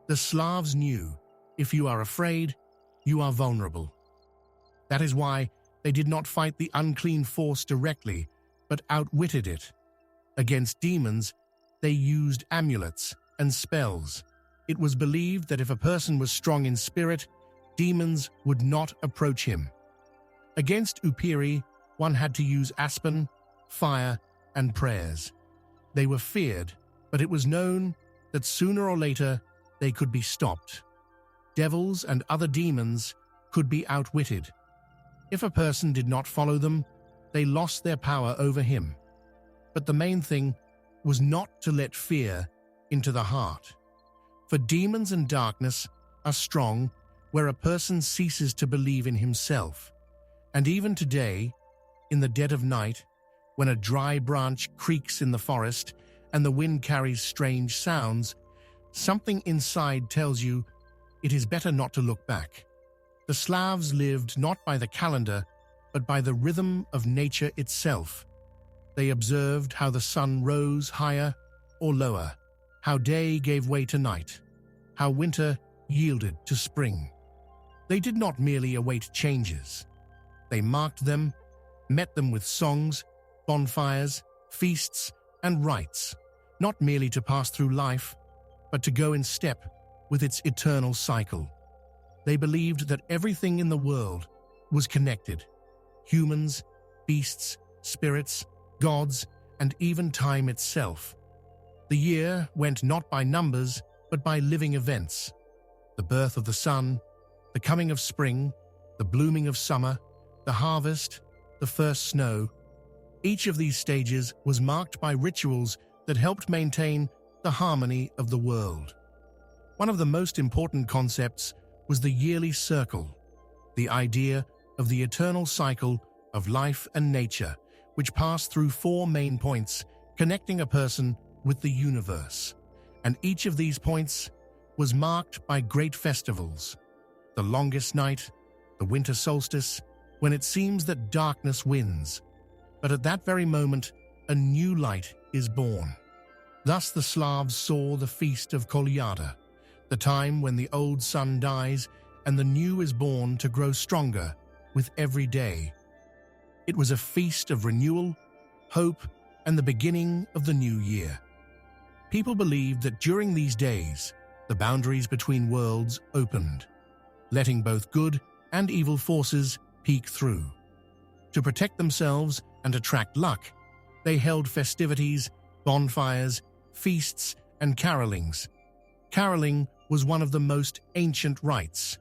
The Slavs knew, if you are afraid, you are vulnerable. That is why they did not fight the unclean force directly, but outwitted it. Against demons, they used amulets and spells. It was believed that if a person was strong in spirit, demons would not approach him. Against Upiri, one had to use aspen, fire, and prayers. They were feared, but it was known that sooner or later they could be stopped. Devils and other demons could be outwitted. If a person did not follow them, they lost their power over him. But the main thing was not to let fear into the heart. For demons and darkness are strong where a person ceases to believe in himself. And even today, in the dead of night, when a dry branch creaks in the forest and the wind carries strange sounds, something inside tells you it is better not to look back. The Slavs lived not by the calendar, but by the rhythm of nature itself. They observed how the sun rose higher or lower, how day gave way to night, how winter yielded to spring. They did not merely await changes. They marked them, met them with songs, bonfires, feasts, and rites, not merely to pass through life, but to go in step with its eternal cycle. They believed that everything in the world was connected: humans, beasts, spirits, gods, and even time itself. The year went not by numbers, but by living events: the birth of the sun, the coming of spring, the blooming of summer, the harvest, the first snow. Each of these stages was marked by rituals that helped maintain the harmony of the world. One of the most important concepts was the yearly circle, the idea of the eternal cycle of life and nature, which passed through 4 main points connecting a person with the universe. And each of these points was marked by great festivals: the longest night, the winter solstice, when it seems that darkness wins. But at that very moment, a new light is born. Thus the Slavs saw the feast of Kolyada, the time when the old sun dies and the new is born to grow stronger with every day. It was a feast of renewal, hope, and the beginning of the new year. People believed that during these days, the boundaries between worlds opened, letting both good and evil forces peek through. To protect themselves and attract luck, they held festivities, bonfires, feasts, and carolings. Caroling was one of the most ancient rites.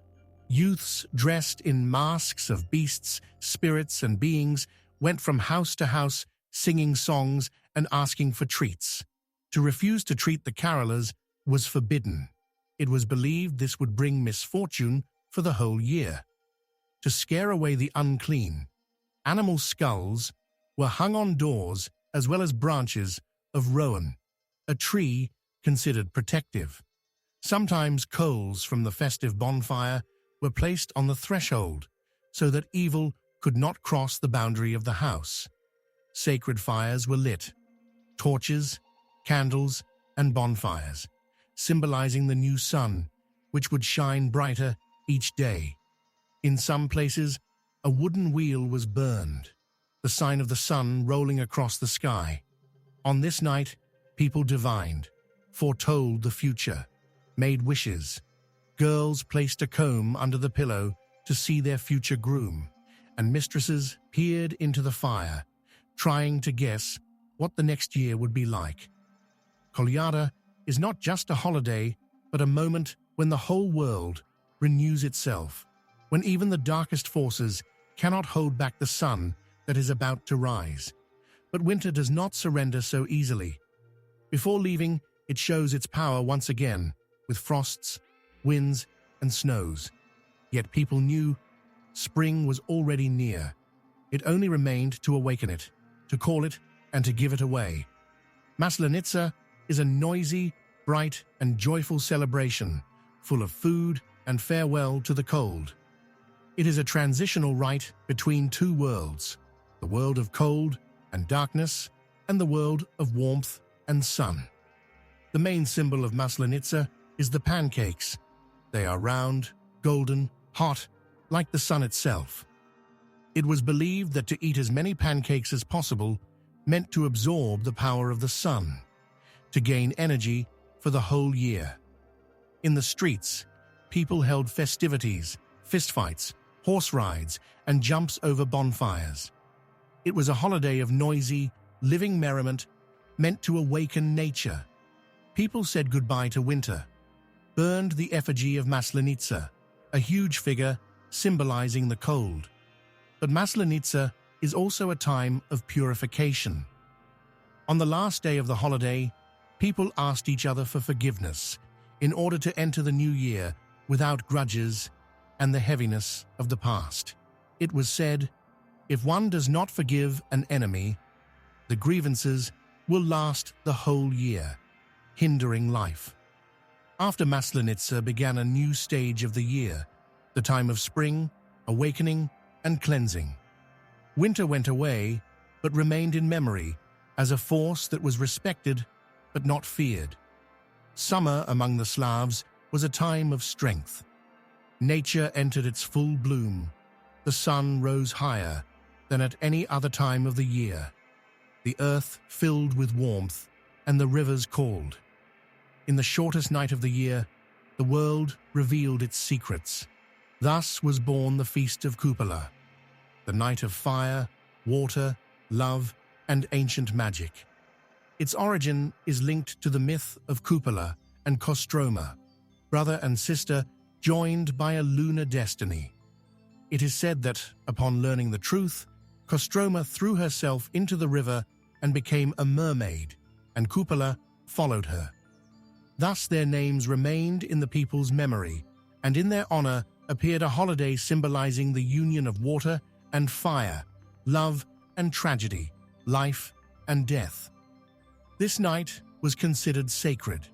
Youths dressed in masks of beasts, spirits, and beings went from house to house singing songs and asking for treats. To refuse to treat the carolers was forbidden. It was believed this would bring misfortune for the whole year. To scare away the unclean, animal skulls were hung on doors as well as branches of rowan, a tree considered protective. Sometimes coals from the festive bonfire were placed on the threshold so that evil could not cross the boundary of the house. Sacred fires were lit: torches, candles, and bonfires, symbolizing the new sun, which would shine brighter each day. In some places, a wooden wheel was burned, the sign of the sun rolling across the sky. On this night, people divined, foretold the future, made wishes. Girls placed a comb under the pillow to see their future groom, and mistresses peered into the fire, trying to guess what the next year would be like. Kolyada is not just a holiday, but a moment when the whole world renews itself, when even the darkest forces cannot hold back the sun that is about to rise. But winter does not surrender so easily. Before leaving, it shows its power once again, with frosts, winds, and snows. Yet people knew spring was already near. It only remained to awaken it, to call it, and to give it away. Maslenitsa is a noisy, bright, and joyful celebration, full of food and farewell to the cold. It is a transitional rite between 2 worlds, the world of cold and darkness, and the world of warmth and sun. The main symbol of Maslenitsa is the pancakes. They are round, golden, hot, like the sun itself. It was believed that to eat as many pancakes as possible meant to absorb the power of the sun, to gain energy for the whole year. In the streets, people held festivities, fistfights, horse rides, and jumps over bonfires. It was a holiday of noisy, living merriment meant to awaken nature. People said goodbye to winter, burned the effigy of Maslenitsa, a huge figure symbolizing the cold. But Maslenitsa is also a time of purification. On the last day of the holiday, people asked each other for forgiveness in order to enter the new year without grudges and the heaviness of the past. It was said, if one does not forgive an enemy, the grievances will last the whole year, hindering life. After Maslenitsa began a new stage of the year, the time of spring, awakening, and cleansing. Winter went away, but remained in memory as a force that was respected but not feared. Summer among the Slavs was a time of strength. Nature entered its full bloom. The sun rose higher than at any other time of the year. The earth filled with warmth, and the rivers called. In the shortest night of the year, the world revealed its secrets. Thus was born the Feast of Kupala, the night of fire, water, love, and ancient magic. Its origin is linked to the myth of Kupala and Kostroma, brother and sister joined by a lunar destiny. It is said that, upon learning the truth, Kostroma threw herself into the river and became a mermaid, and Kupala followed her. Thus their names remained in the people's memory, and in their honor appeared a holiday symbolizing the union of water and fire, love and tragedy, life and death. This night was considered sacred.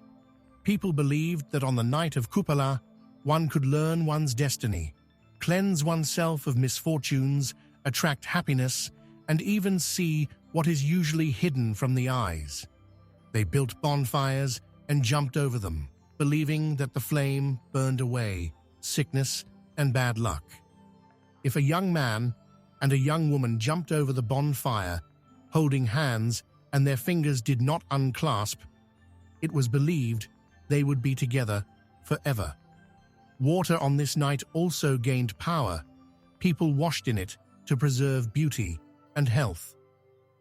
People believed that on the night of Kupala, one could learn one's destiny, cleanse oneself of misfortunes, attract happiness, and even see what is usually hidden from the eyes. They built bonfires and jumped over them, believing that the flame burned away sickness and bad luck. If a young man and a young woman jumped over the bonfire, holding hands and their fingers did not unclasp, it was believed they would be together forever. Water on this night also gained power. People washed in it to preserve beauty and health.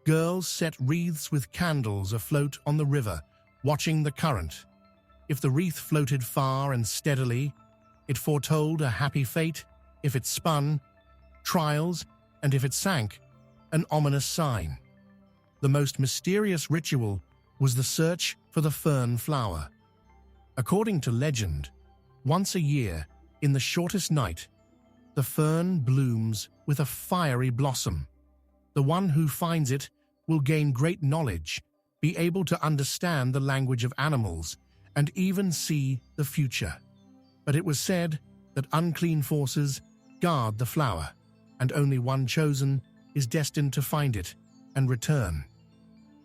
Girls set wreaths with candles afloat on the river, watching the current. If the wreath floated far and steadily, it foretold a happy fate. If it spun, trials, and if it sank, an ominous sign. The most mysterious ritual was the search for the fern flower. According to legend, once a year, in the shortest night, the fern blooms with a fiery blossom. The one who finds it will gain great knowledge, be able to understand the language of animals, and even see the future. But it was said that unclean forces guard the flower, and only one chosen is destined to find it and return.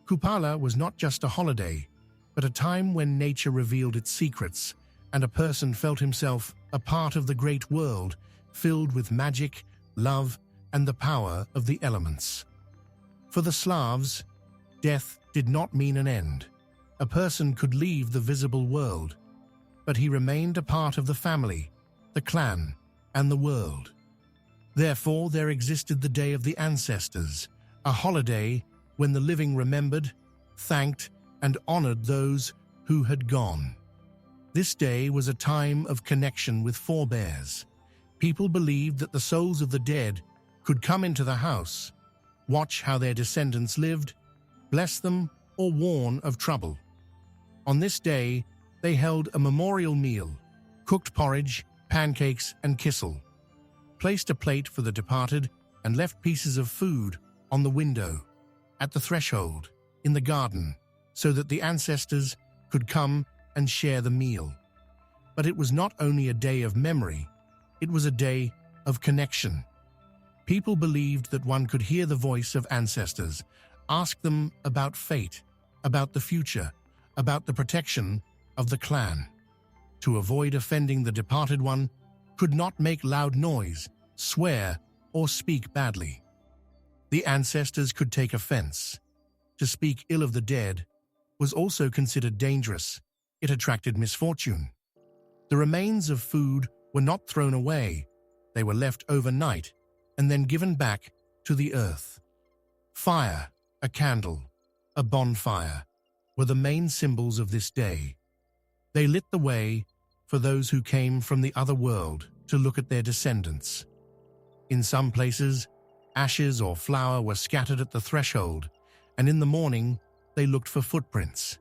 Kupala was not just a holiday, but a time when nature revealed its secrets, and a person felt himself a part of the great world, filled with magic, love, and the power of the elements. For the Slavs, death did not mean an end. A person could leave the visible world, but he remained a part of the family, the clan, and the world. Therefore, there existed the Day of the Ancestors, a holiday when the living remembered, thanked, and honored those who had gone. This day was a time of connection with forebears. People believed that the souls of the dead could come into the house, watch how their descendants lived, bless them, or warn of trouble. On this day, they held a memorial meal, cooked porridge, pancakes, and kissel, placed a plate for the departed, and left pieces of food on the window, at the threshold, in the garden, so that the ancestors could come and share the meal. But it was not only a day of memory, it was a day of connection. People believed that one could hear the voice of ancestors, ask them about fate, about the future, about the protection of the clan. To avoid offending the departed one, could not make loud noise, swear, or speak badly. The ancestors could take offense. To speak ill of the dead was also considered dangerous. It attracted misfortune. The remains of food were not thrown away. They were left overnight and then given back to the earth. Fire, a candle, a bonfire were the main symbols of this day. They lit the way for those who came from the other world. to look at their descendants. In some places, ashes or flour were scattered at the threshold, and in the morning they looked for footprints.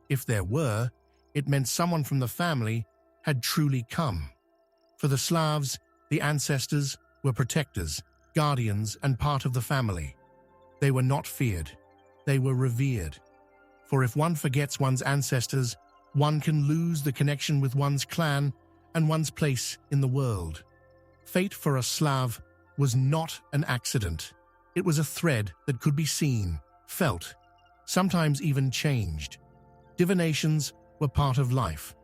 If there were, it meant someone from the family had truly come. For the Slavs, the ancestors were protectors, guardians, and part of the family. They were not feared, they were revered. For if one forgets one's ancestors, one can lose the connection with one's clan and one's place in the world. Fate for a Slav was not an accident. It was a thread that could be seen, felt, sometimes even changed. Divinations were part of life.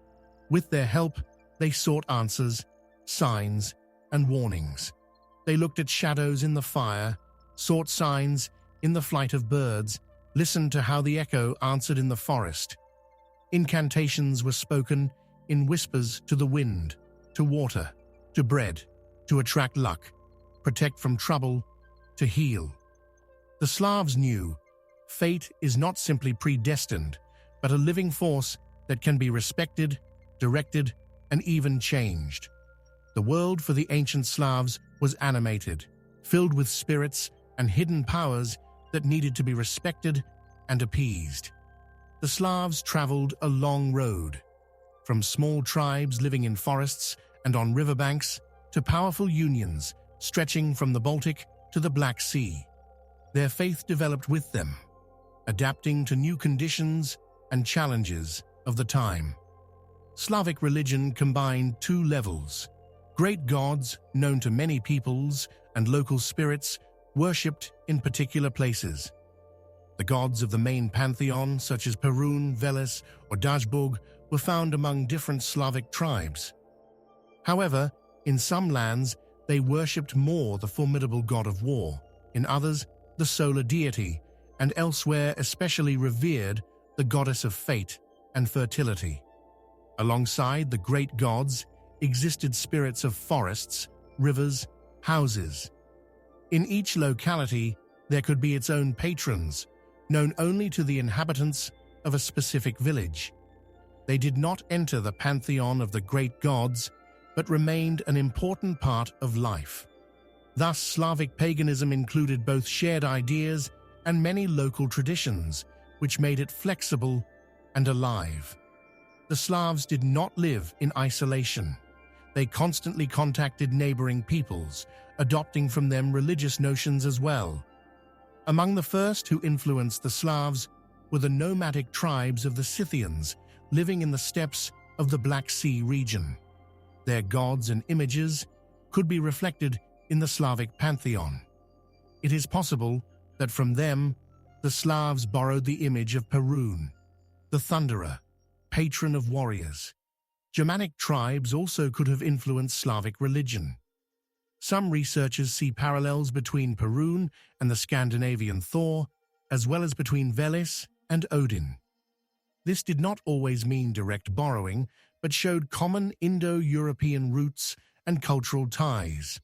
With their help, they sought answers, signs, and warnings. They looked at shadows in the fire, sought signs in the flight of birds, listened to how the echo answered in the forest. Incantations were spoken in whispers to the wind, to water, to bread, to attract luck, protect from trouble, to heal. The Slavs knew fate is not simply predestined, but a living force that can be respected, directed, and even changed. The world for the ancient Slavs was animated, filled with spirits and hidden powers that needed to be respected and appeased. The Slavs traveled a long road, from small tribes living in forests and on riverbanks to powerful unions stretching from the Baltic to the Black Sea. Their faith developed with them, adapting to new conditions and challenges of the time. Slavic religion combined two levels: great gods known to many peoples and local spirits worshipped in particular places. The gods of the main pantheon, such as Perun, Veles, or Dajbog, were found among different Slavic tribes. However, in some lands, they worshipped more the formidable god of war, in others, the solar deity, and elsewhere especially revered the goddess of fate and fertility. Alongside the great gods existed spirits of forests, rivers, houses. In each locality, there could be its own patrons, known only to the inhabitants of a specific village. They did not enter the pantheon of the great gods, but remained an important part of life. Thus, Slavic paganism included both shared ideas and many local traditions, which made it flexible and alive. The Slavs did not live in isolation. They constantly contacted neighboring peoples, adopting from them religious notions as well. Among the first who influenced the Slavs were the nomadic tribes of the Scythians, living in the steppes of the Black Sea region. Their gods and images could be reflected in the Slavic pantheon. It is possible that from them, the Slavs borrowed the image of Perun, the thunderer, patron of warriors. Germanic tribes also could have influenced Slavic religion. Some researchers see parallels between Perun and the Scandinavian Thor, as well as between Veles and Odin. This did not always mean direct borrowing, but showed common Indo-European roots and cultural ties.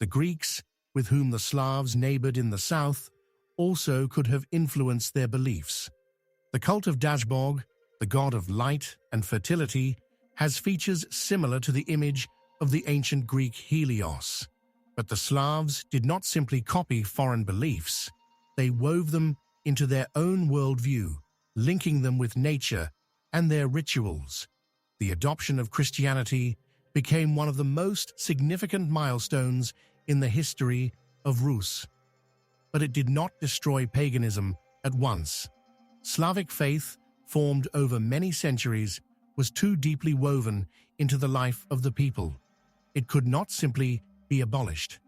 The Greeks, with whom the Slavs neighbored in the south, also could have influenced their beliefs. The cult of Dajbog, the god of light and fertility, has features similar to the image of the ancient Greek Helios. But the Slavs did not simply copy foreign beliefs. They wove them into their own worldview, linking them with nature and their rituals. The adoption of Christianity became one of the most significant milestones in the history of Rus. But it did not destroy paganism at once. Slavic faith, formed over many centuries, was too deeply woven into the life of the people. It could not simply be abolished.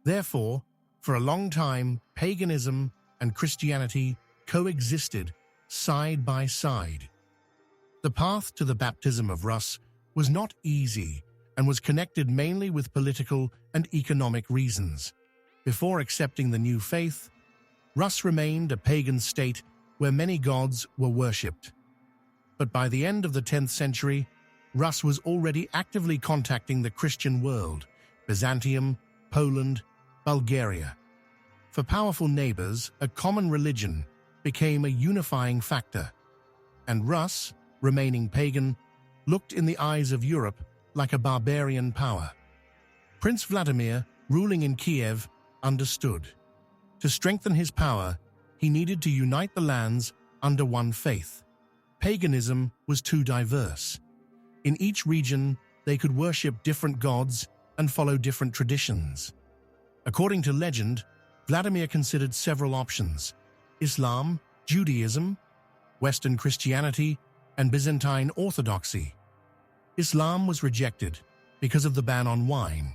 Therefore, for a long time, paganism and Christianity coexisted side by side. The path to the baptism of Rus was not easy and was connected mainly with political and economic reasons. Before accepting the new faith, Rus remained a pagan state where many gods were worshipped. But by the end of the 10th century, Rus was already actively contacting the Christian world, Byzantium, Poland, Bulgaria. For powerful neighbors, a common religion became a unifying factor, and Rus, remaining pagan, looked in the eyes of Europe like a barbarian power. Prince Vladimir, ruling in Kiev, understood. To strengthen his power, he needed to unite the lands under one faith. Paganism was too diverse. In each region, they could worship different gods and follow different traditions. According to legend, Vladimir considered several options: Islam, Judaism, Western Christianity, and Byzantine Orthodoxy. Islam was rejected because of the ban on wine,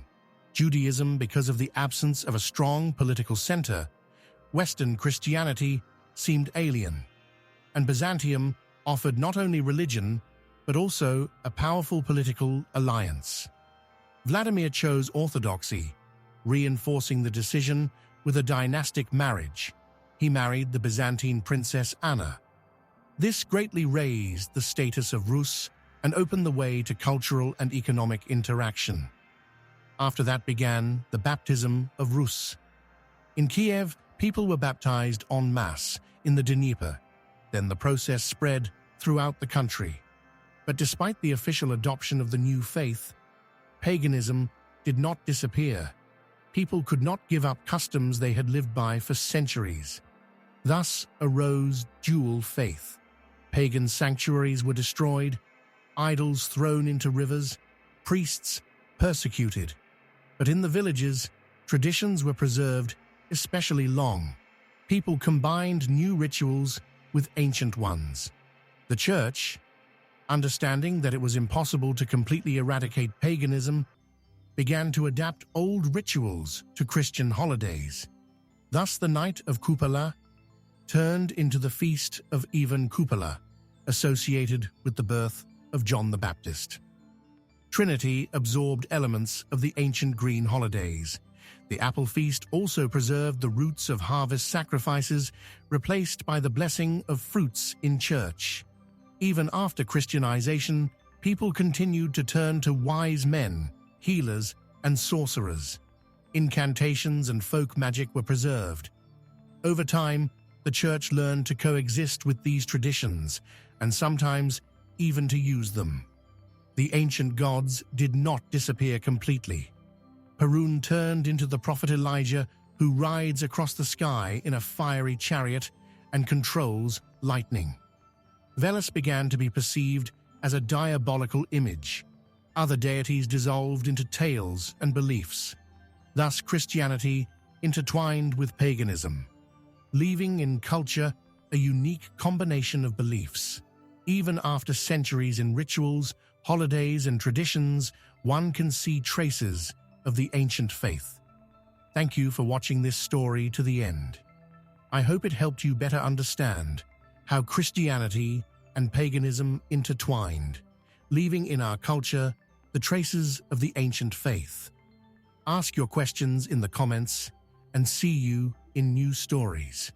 Judaism because of the absence of a strong political center, Western Christianity seemed alien, and Byzantium offered not only religion, but also a powerful political alliance. Vladimir chose orthodoxy, reinforcing the decision with a dynastic marriage. He married the Byzantine princess Anna. This greatly raised the status of Rus and opened the way to cultural and economic interaction. After that began the baptism of Rus. In Kiev, people were baptized en masse in the Dnieper. Then the process spread throughout the country. But despite the official adoption of the new faith, paganism did not disappear. People could not give up customs they had lived by for centuries. Thus arose dual faith. Pagan sanctuaries were destroyed, idols thrown into rivers, priests persecuted. But in the villages, traditions were preserved, especially long. People combined new rituals with ancient ones. The Church, understanding that it was impossible to completely eradicate paganism, began to adapt old rituals to Christian holidays. Thus the Night of Kupala turned into the Feast of Ivan Kupala, associated with the birth of John the Baptist. Trinity absorbed elements of the ancient green holidays. The apple feast also preserved the roots of harvest sacrifices, replaced by the blessing of fruits in church. Even after Christianization, people continued to turn to wise men, healers, and sorcerers. Incantations and folk magic were preserved. Over time, the Church learned to coexist with these traditions, and sometimes even to use them. The ancient gods did not disappear completely. Perun turned into the prophet Elijah, who rides across the sky in a fiery chariot and controls lightning. Veles began to be perceived as a diabolical image. Other deities dissolved into tales and beliefs. Thus Christianity intertwined with paganism, leaving in culture a unique combination of beliefs. Even after centuries in rituals, holidays, and traditions, one can see traces of the ancient faith. Thank you for watching this story to the end. I hope it helped you better understand how Christianity and paganism intertwined, leaving in our culture the traces of the ancient faith. Ask your questions in the comments, and see you in new stories.